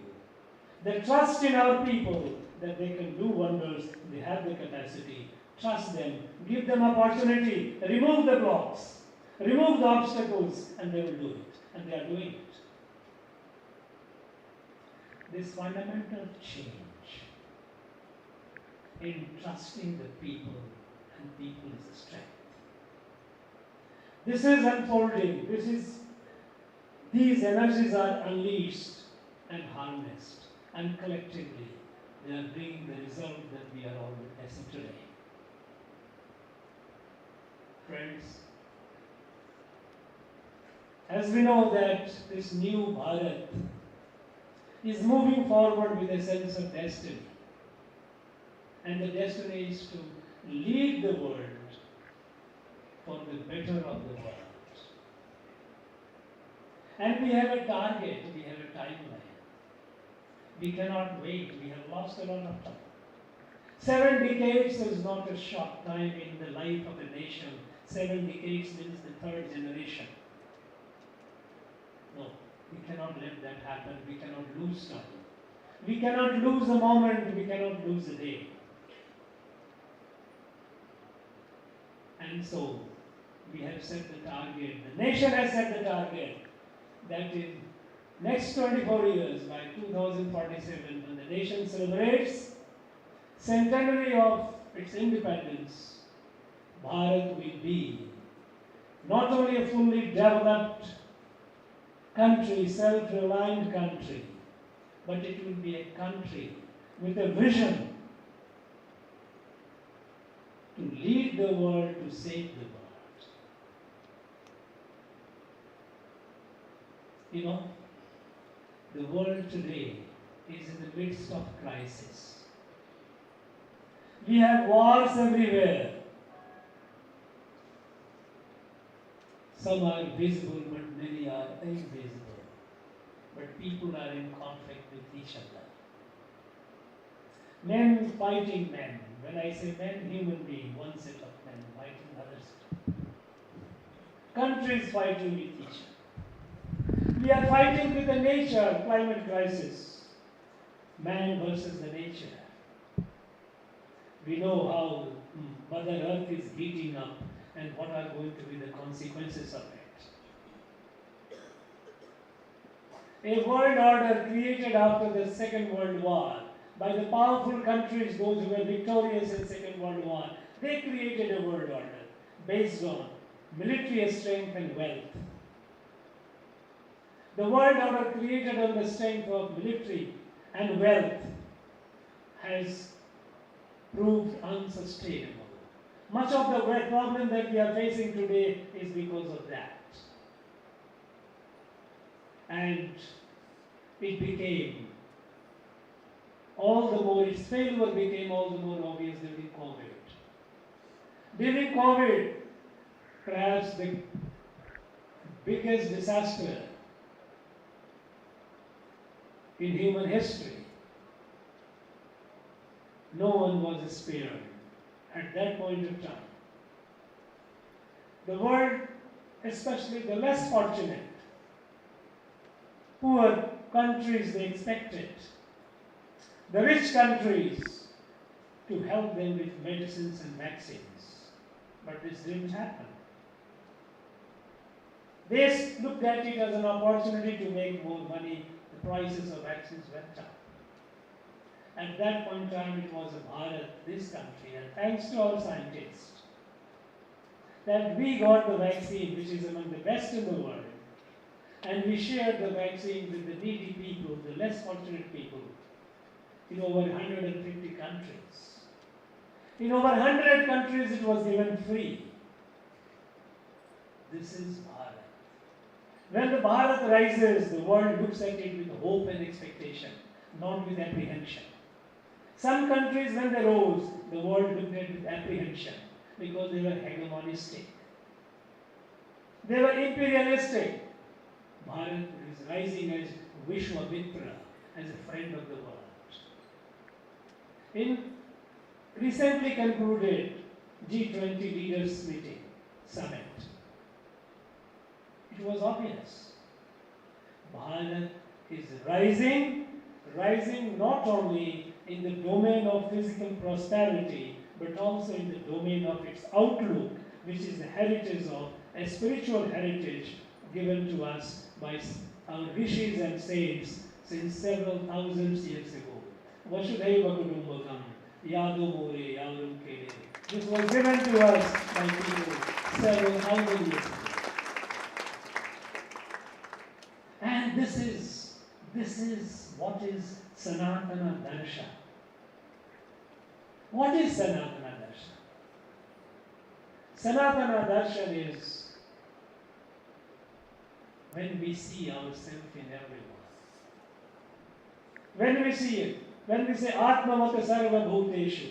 The trust in our people that they can do wonders, they have the capacity, trust them, give them opportunity, remove the blocks, remove the obstacles, and they will do it. And they are doing it. This fundamental change in trusting the people and people's strength. This is unfolding. These energies are unleashed and harnessed, and collectively they are bringing the result that we are all witnessing today. Friends, as we know that this new Bharat is moving forward with a sense of destiny, and the destiny is to lead the world for the better of the world. And we have a target, we have a timeline. We cannot wait, we have lost a lot of time. 7 decades is not a short time in the life of a nation. 7 decades means the 3rd generation. No, we cannot let that happen. We cannot lose time. We cannot lose a moment. We cannot lose a day. And so, we have set the target. The nation has set the target that in next 24 years, by 2047, when the nation celebrates centenary of its independence, Bharat will be not only a fully developed country, self-reliant country, but it will be a country with a vision to lead the world, to save the world. You know, the world today is in the midst of crisis. We have wars everywhere. Some are visible, but many are invisible. But people are in conflict with each other. Men fighting men. When I say men, human being, one set of men fighting other set. Countries fighting with each other. We are fighting with the nature, climate crisis. Man versus the nature. We know how Mother Earth is heating up and what are going to be the consequences of it. A world order created after the Second World War by the powerful countries, those who were victorious in Second World War, they created a world order based on military strength and wealth. The world order created on the strength of military and wealth has proved unsustainable. Much of the problem that we are facing today is because of that. And it became all the more, its failure became all the more obvious during COVID. During COVID, perhaps the biggest disaster in human history, no one was spared at that point of time. The world, especially the less fortunate, poor countries, they expected the rich countries to help them with medicines and vaccines. But this didn't happen. They looked at it as an opportunity to make more money. The prices of vaccines went up. At that point in time, it was Bharat, this country, and thanks to our scientists, that we got the vaccine, which is among the best in the world, and we shared the vaccine with the needy people, the less fortunate people, in over 150 countries. In over 100 countries, it was given free. This is Bharat. When the Bharat rises, the world looks at it with hope and expectation, not with apprehension. Some countries, when they rose, the world looked at it with apprehension because they were hegemonistic. They were imperialistic. Bharat is rising as Vishwamitra, as a friend of the world. In recently concluded G20 leaders meeting, summit, it was obvious. Bharat is rising not only in the domain of physical prosperity, but also in the domain of its outlook, which is the heritage of a spiritual heritage given to us by our rishis and saints since several thousands years ago. Vasudhaiva Kutumbakam, Yadu More, Yadu Kere. This was given to us by people several thousand years ago. And this is what is Sanatana Darshan. What is Sanatana Darshan? Sanatana Darshan is when we see ourselves in everyone. When we see it, when we say Atmavata Sarva Bhuteshu,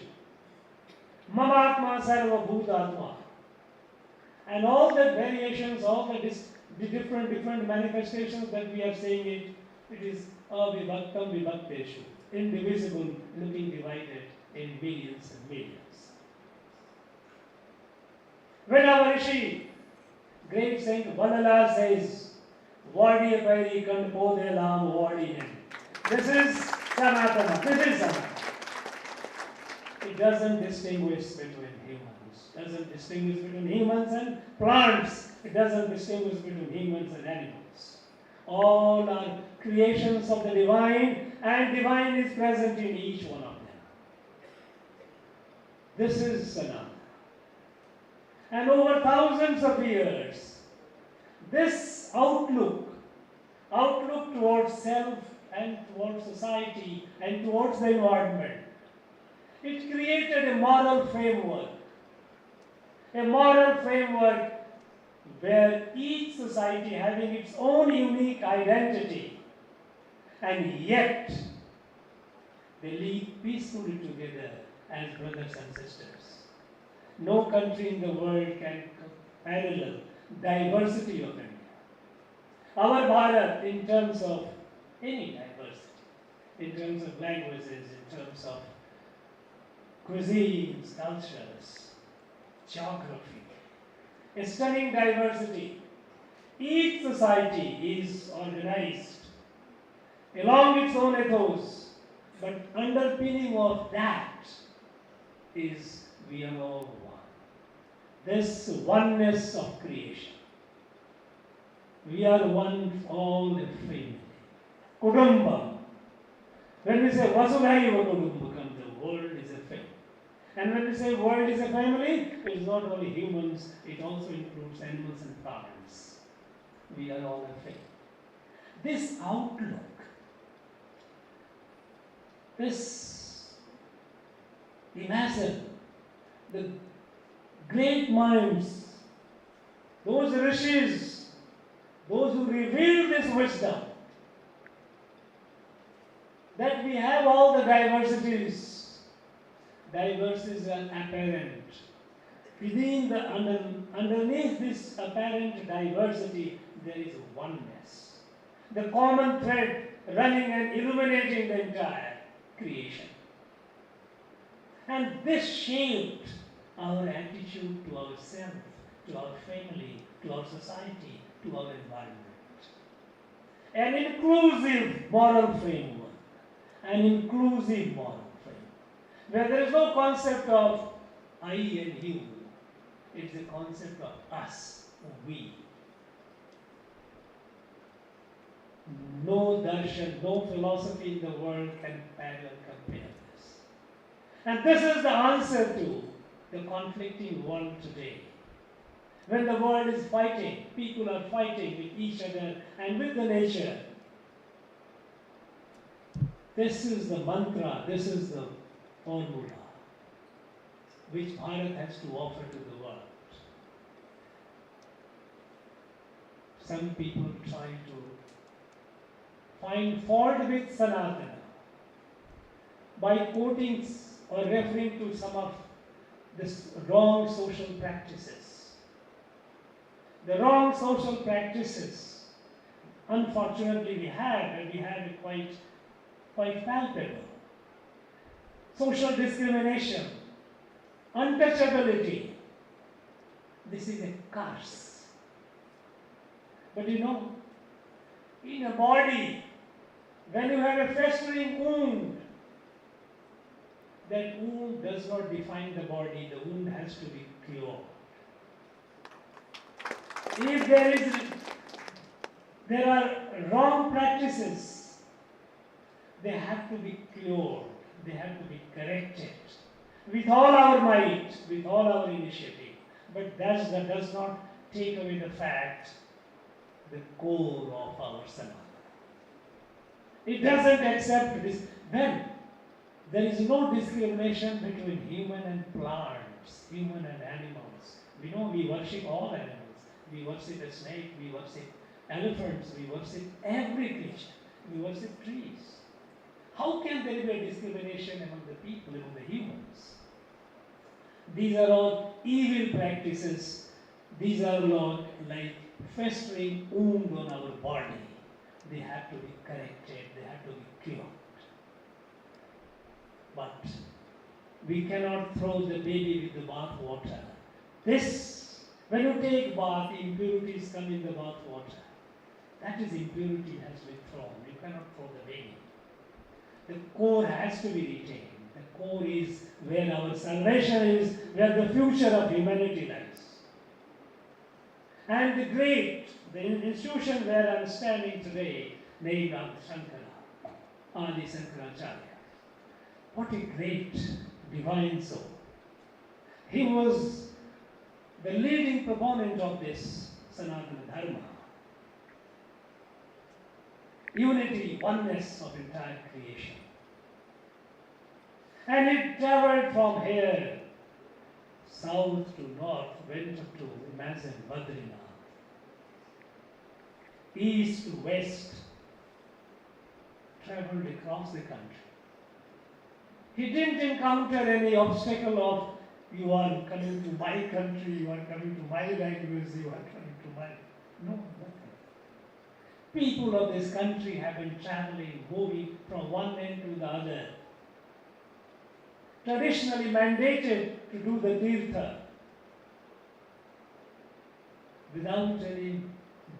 Mamatma Sarva Bhutatma, and all the variations, all the different manifestations that we are saying it is Avivaktam Vivakteshu, indivisible, looking divided in millions and millions. When our Rishi, great Saint Valala says, Vadi Pairi Kandpode Lam Vadi. This is Sanatana. This is Sanatana. It doesn't distinguish between humans. Doesn't distinguish between humans and plants. It doesn't distinguish between humans and animals. All are creations of the divine, and divine is present in each one of them. This is Sanatana. And over thousands of years, this outlook towards self and towards society and towards the environment, it created a moral framework where each society having its own unique identity, and yet they live peacefully together as brothers and sisters. No country in the world can parallel diversity of India. Our Bharat, in terms of any diversity, in terms of languages, in terms of cuisines, cultures, geography, a stunning diversity. Each society is organized along its own ethos, but underpinning of that is we are all one. This oneness of creation. We are one, all the family. Kudumbam. When we say Vasudhaiva Kudumbakam, the world is a family. And when we say world is a family, it is not only humans, it also includes animals and plants. We are all a family. This outlook, this, imagine the great minds, those rishis, those who reveal this wisdom, that we have all the diversities. Diversities are apparent. Within the underneath this apparent diversity, there is oneness. The common thread running and illuminating the entire creation. And this shaped our attitude to ourselves, to our family, to our society, to our environment. An inclusive moral framework. An inclusive moral framework. Where there is no concept of I and you. It's the concept of us, we. No darshan, no philosophy in the world can parallel compare this. And this is the answer to the conflicting world today. When the world is fighting, people are fighting with each other and with the nature. This is the mantra, this is the formula which Bharat has to offer to the world. Some people try to find fault with Sanatana by quoting or referring to some of this wrong social practices. The wrong social practices, unfortunately we have, and we have it quite palpable. Social discrimination, untouchability. This is a curse. But you know, in a body, when you have a festering wound, that wound does not define the body, the wound has to be cured. If there are wrong practices, they have to be cured, they have to be corrected with all our might, with all our initiative. But that does not take away the fact, the core of our Sanatana. It doesn't accept this. Then there is no discrimination between human and plants, human and animals. We know we worship all animals. We worship a snake, we worship elephants, we worship every creature. We worship trees. How can there be a discrimination among the people, among the humans? These are all evil practices. These are all like festering wound on our body. They have to be corrected, they have to be cured. But we cannot throw the baby with the bath water. This, when you take bath, impurities come in the bath water. That is, impurity has been thrown. You cannot throw the baby. The core has to be retained. The core is where our salvation is, where the future of humanity lies. And the institution where I am standing today, named after Sankara, Adi Sankaracharya. What a great divine soul. He was the leading proponent of this Sanatana Dharma. Unity, oneness of entire creation. And it traveled from here, south to north, went up to, imagine, Badrinath. East to west, traveled across the country. He didn't encounter any obstacle of, you are coming to my country, you are coming to my language, you are coming to my... No, nothing. People of this country have been traveling, moving from one end to the other, traditionally mandated to do the tirtha without any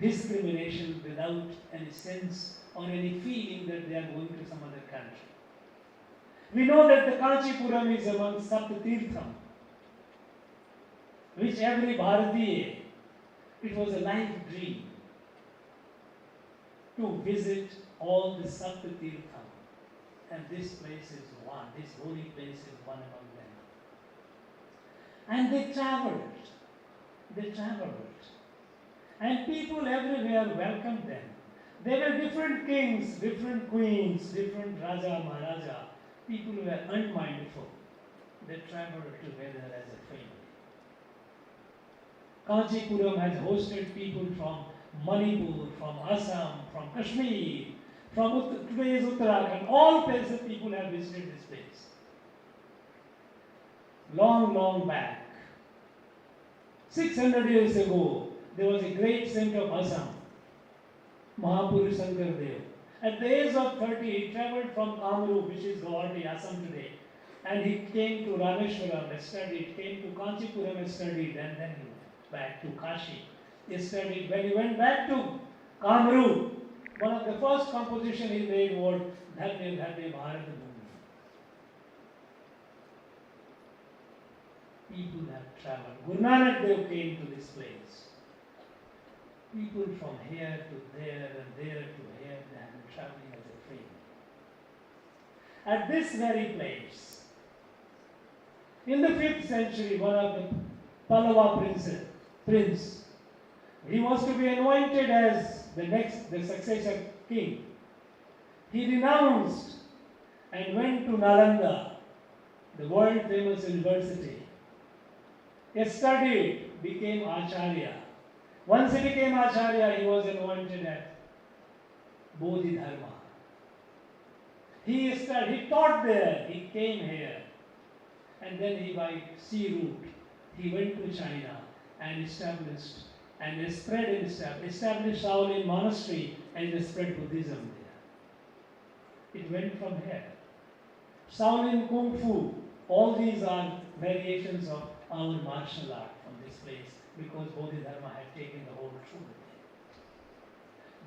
discrimination, without any sense or any feeling that they are going to some other country. We know that the Kanchipuram is among Saptatirtham, which every Bharatiya, it was a life dream to visit all the Saptatirtham. And this place is one, this holy place is one among them. And they traveled. And people everywhere welcomed them. There were different kings, different queens, different Raja, Maharaja. People were unmindful. They traveled together as a family. Kanchipuram has hosted people from Manipur, from Assam, from Kashmir, from today's Uttarakhand. All places people have visited this place. Long back. 600 years ago, there was a great saint of Assam, Mahapurush Sankara. At the age of 30, he traveled from Kamrup, which is Guwahati, Assam today, and he came to Rameshwaram, studied, came to Kanchipuram, studied, and then he went back to Kashi. He studied. When he went back to Kamrup, one of the first compositions he made was Dharne Dharne Bharat Bhumi. People have traveled. Guru Nanak Dev came to this place. People from here to there and there to here, they have been traveling as a family. At this very place, in the 5th century, one of the Pallava prince, he was to be anointed as the successor king. He renounced and went to Nalanda, the world famous university. He studied, became Acharya. Once he became Acharya, he was anointed as Bodhidharma. He studied, he taught there, he came here, and then he by sea route, he went to China and established Shaolin monastery and spread Buddhism there. It went from here. Shaolin Kung Fu, all these are variations of our martial art from this place because Bodhidharma had taken the whole truth.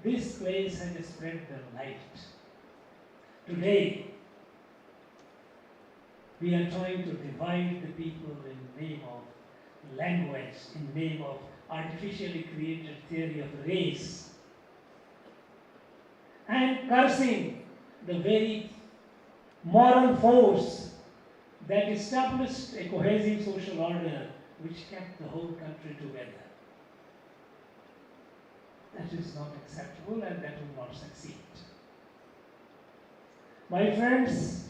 This place has spread the light. Today, we are trying to divide the people in name of language, in name of artificially created theory of race, and cursing the very moral force that established a cohesive social order which kept the whole country together. That is not acceptable and that will not succeed. My friends,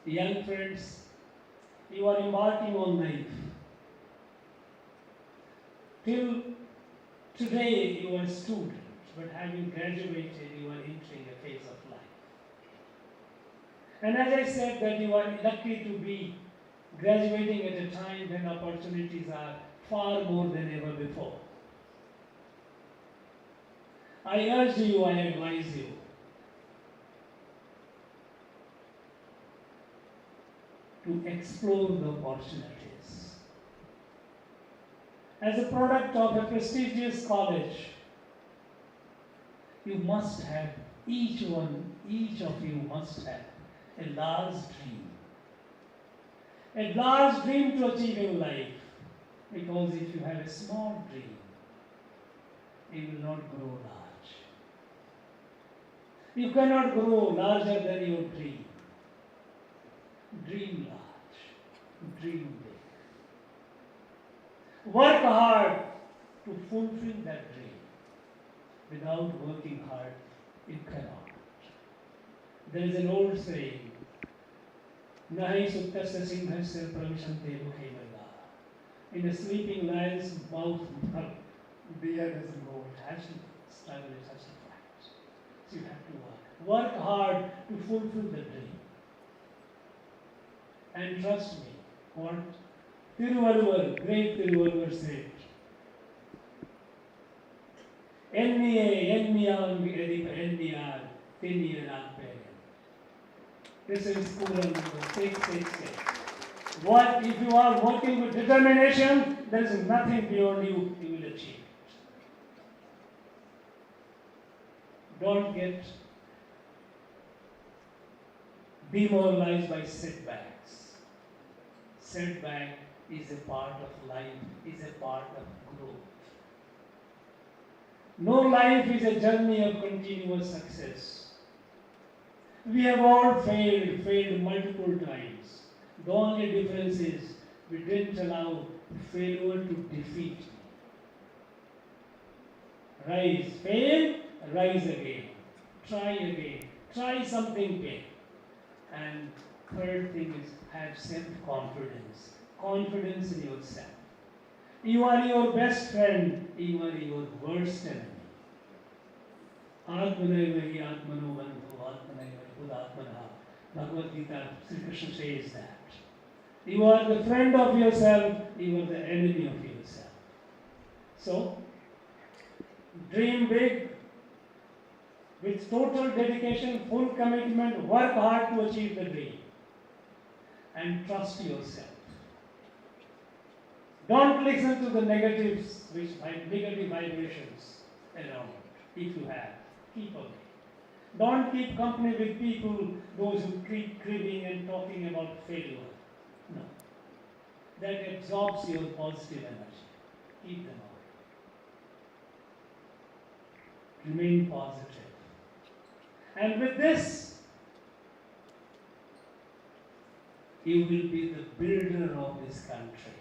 young friends, you are embarking on life. Till today you are a student, but having graduated, you are entering a phase of life. And as I said that you are lucky to be graduating at a time when opportunities are far more than ever before. I urge you, I advise you, to explore the opportunities. As a product of a prestigious college, you must have, each of you must have a large dream. A large dream to achieve in life, because if you have a small dream, it will not grow large. You cannot grow larger than your dream. Dream large, dream big. Work hard to fulfill that dream. Without working hard, you cannot. There is an old saying, Nahi suttasya singhasya pravishante mukhe mala. In a sleeping lion's mouth, bear doesn't go. It has to struggle, it has to fight. So you have to work. Work hard to fulfill the dream. And trust me, what Thiru.R.N, great Thiru.R.N said, Enniye, enniyam, enniar, tenniyan. This is Puram, take. What if you are working with determination, there is nothing beyond you will achieve. Don't get demoralized by setbacks. Setback is a part of life, is a part of growth. No life is a journey of continuous success. We have all failed multiple times. The only difference is we didn't allow failure to defeat me. Rise, fail, rise again. Try something big. And third thing is have self-confidence. Confidence in yourself. You are your best friend, you are your worst enemy. Atmanaiva hi atmano bandhu, atmanaiva hi buddhatmana. Bhagavad Gita, Sri Krishna says that. You are the friend of yourself, you are the enemy of yourself. So, dream big, with total dedication, full commitment, work hard to achieve the dream. And trust yourself. Don't listen to the negatives, negative vibrations around. If you have, keep away. Don't keep company with people, those who keep cribbing and talking about failure. No. That absorbs your positive energy. Keep them away. Remain positive. And with this, you will be the builder of this country.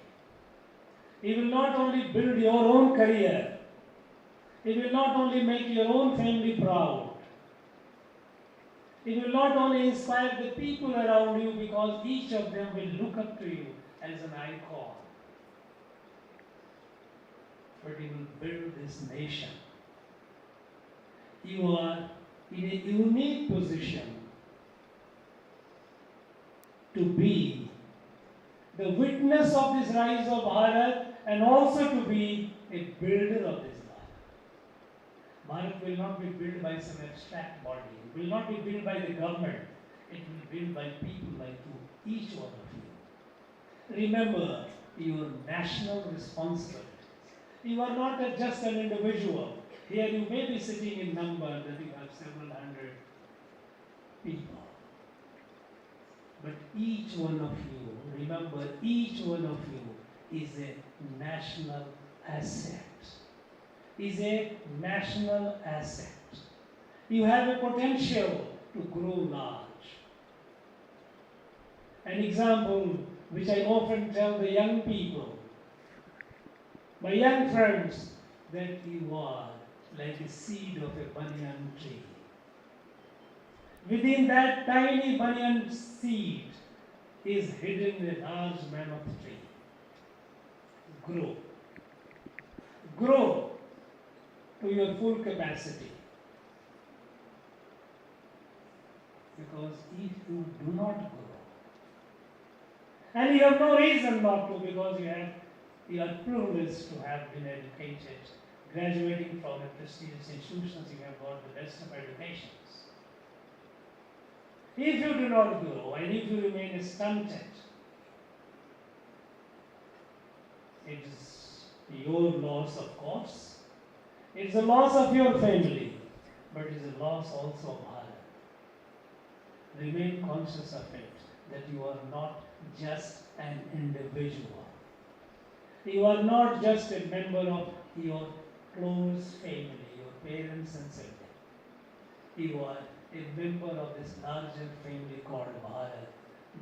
You will not only build your own career, you will not only make your own family proud, you will not only inspire the people around you because each of them will look up to you as an icon, but you will build this nation. You are in a unique position to be the witness of this rise of Bharat and also to be a builder of this Bharat. Bharat will not be built by some abstract body. It will not be built by the government. It will be built by people like you, each one of you. Remember your national responsibility. You are not just an individual. Here you may be sitting in number that you have several hundred people. But each one of you, remember, each one of you is a national asset. Is a national asset. You have a potential to grow large. An example which I often tell the young people, my young friends, that you are like a seed of a banyan tree. Within that tiny banyan seed is hidden a large mammoth tree. Grow. Grow to your full capacity. Because if you do not grow, and you have no reason not to, because you are privileged to have been educated, graduating from a prestigious institutions, you have got the best of educations. If you do not grow and if you remain stunted, it is your loss, of course. It is a loss of your family, but it is a loss also of Bharat. Remain conscious of it, that you are not just an individual. You are not just a member of your close family, your parents and siblings. You are a member of this larger family called Bharat.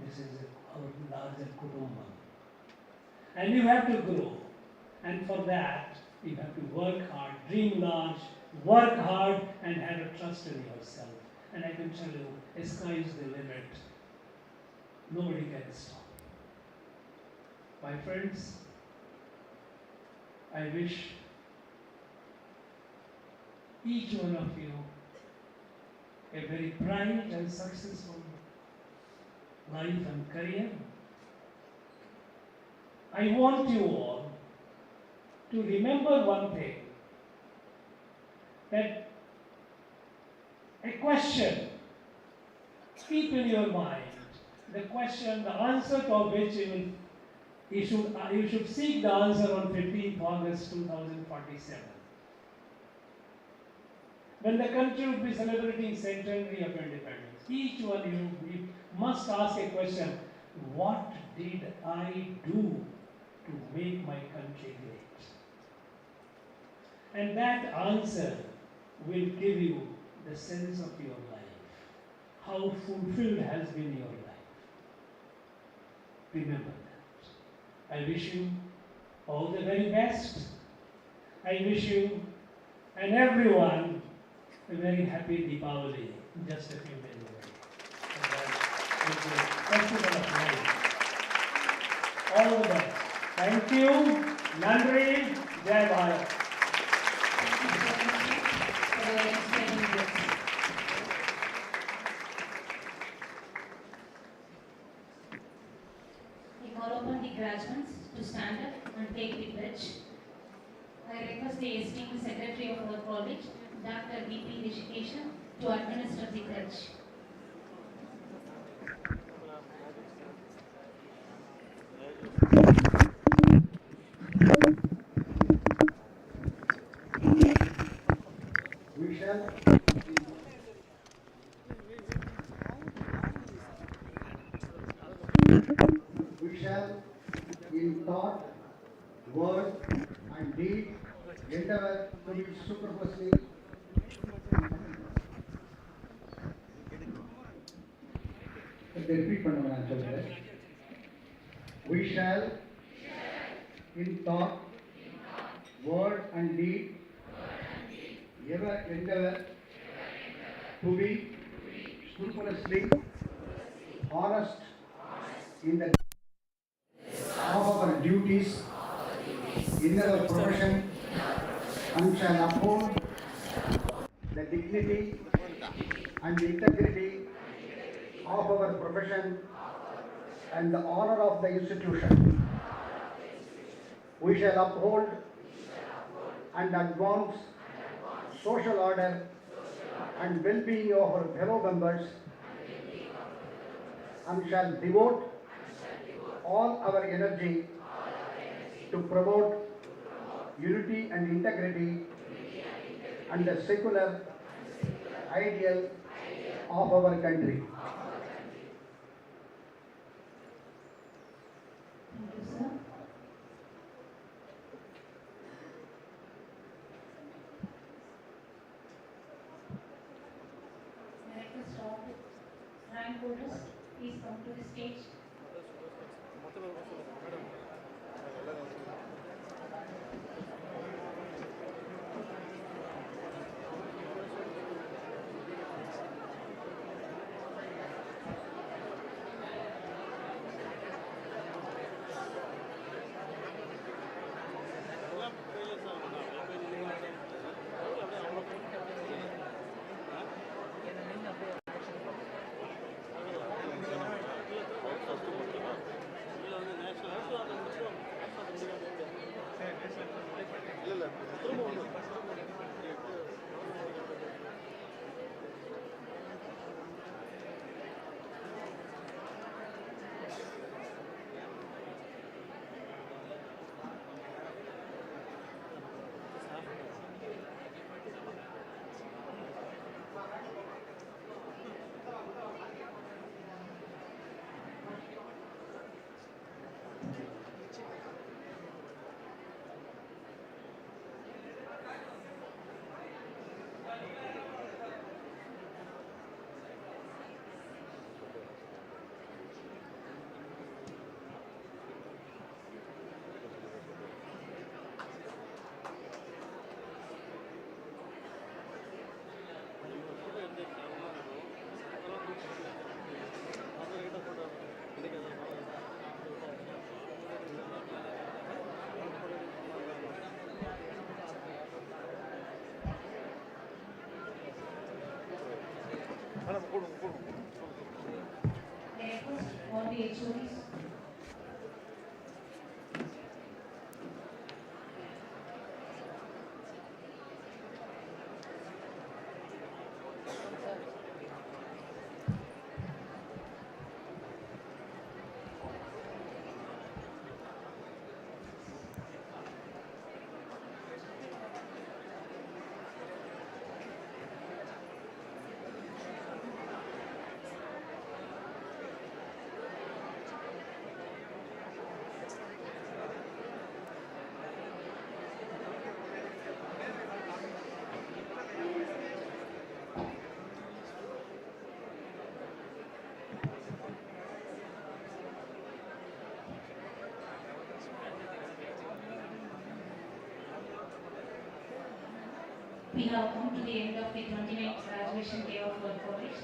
This is our larger Kutumbam. And you have to grow. And for that, you have to work hard, dream large, work hard, and have a trust in yourself. And I can tell you, the sky is the limit. Nobody can stop. My friends, I wish each one of you a very bright and successful life and career. I want you all to remember one thing, that a question keep in your mind the question, the answer to which you should seek the answer on 15th August 2047. When the country would be celebrating centenary of independence, each one of you must ask a question: what did I do to make my country great? And that answer will give you the sense of your life, how fulfilled has been your life. Remember that. I wish you all the very best. I wish you and everyone a very happy Deepavali in just a few minutes away. It's a festival of life. All the best. Thank you. Nandri. Jai Bharat. I call upon the graduates to stand up and take the pledge. I request the esteemed Secretary of our college, Dr. V.P. Rishikeshan, to administer the pledge. We shall, in thought, word, and deed, endeavor to be superfluously repeat பண்ணுங்க நான் சொல்றேன். We shall, in thought, word, and deed, ever endeavor to be scrupulously honest in the of our duties in our profession, and shall uphold the dignity and integrity of our profession and the honor of the institution. We shall uphold and advance social order and well-being of our fellow members, and shall devote all our energy to promote unity and integrity and the secular ideal of our country. Thank you, sir. I request all the rank holders, please come to the stage. I request all the HODs. We have come to the end of the 29th graduation day of our college.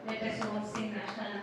Let us all sing national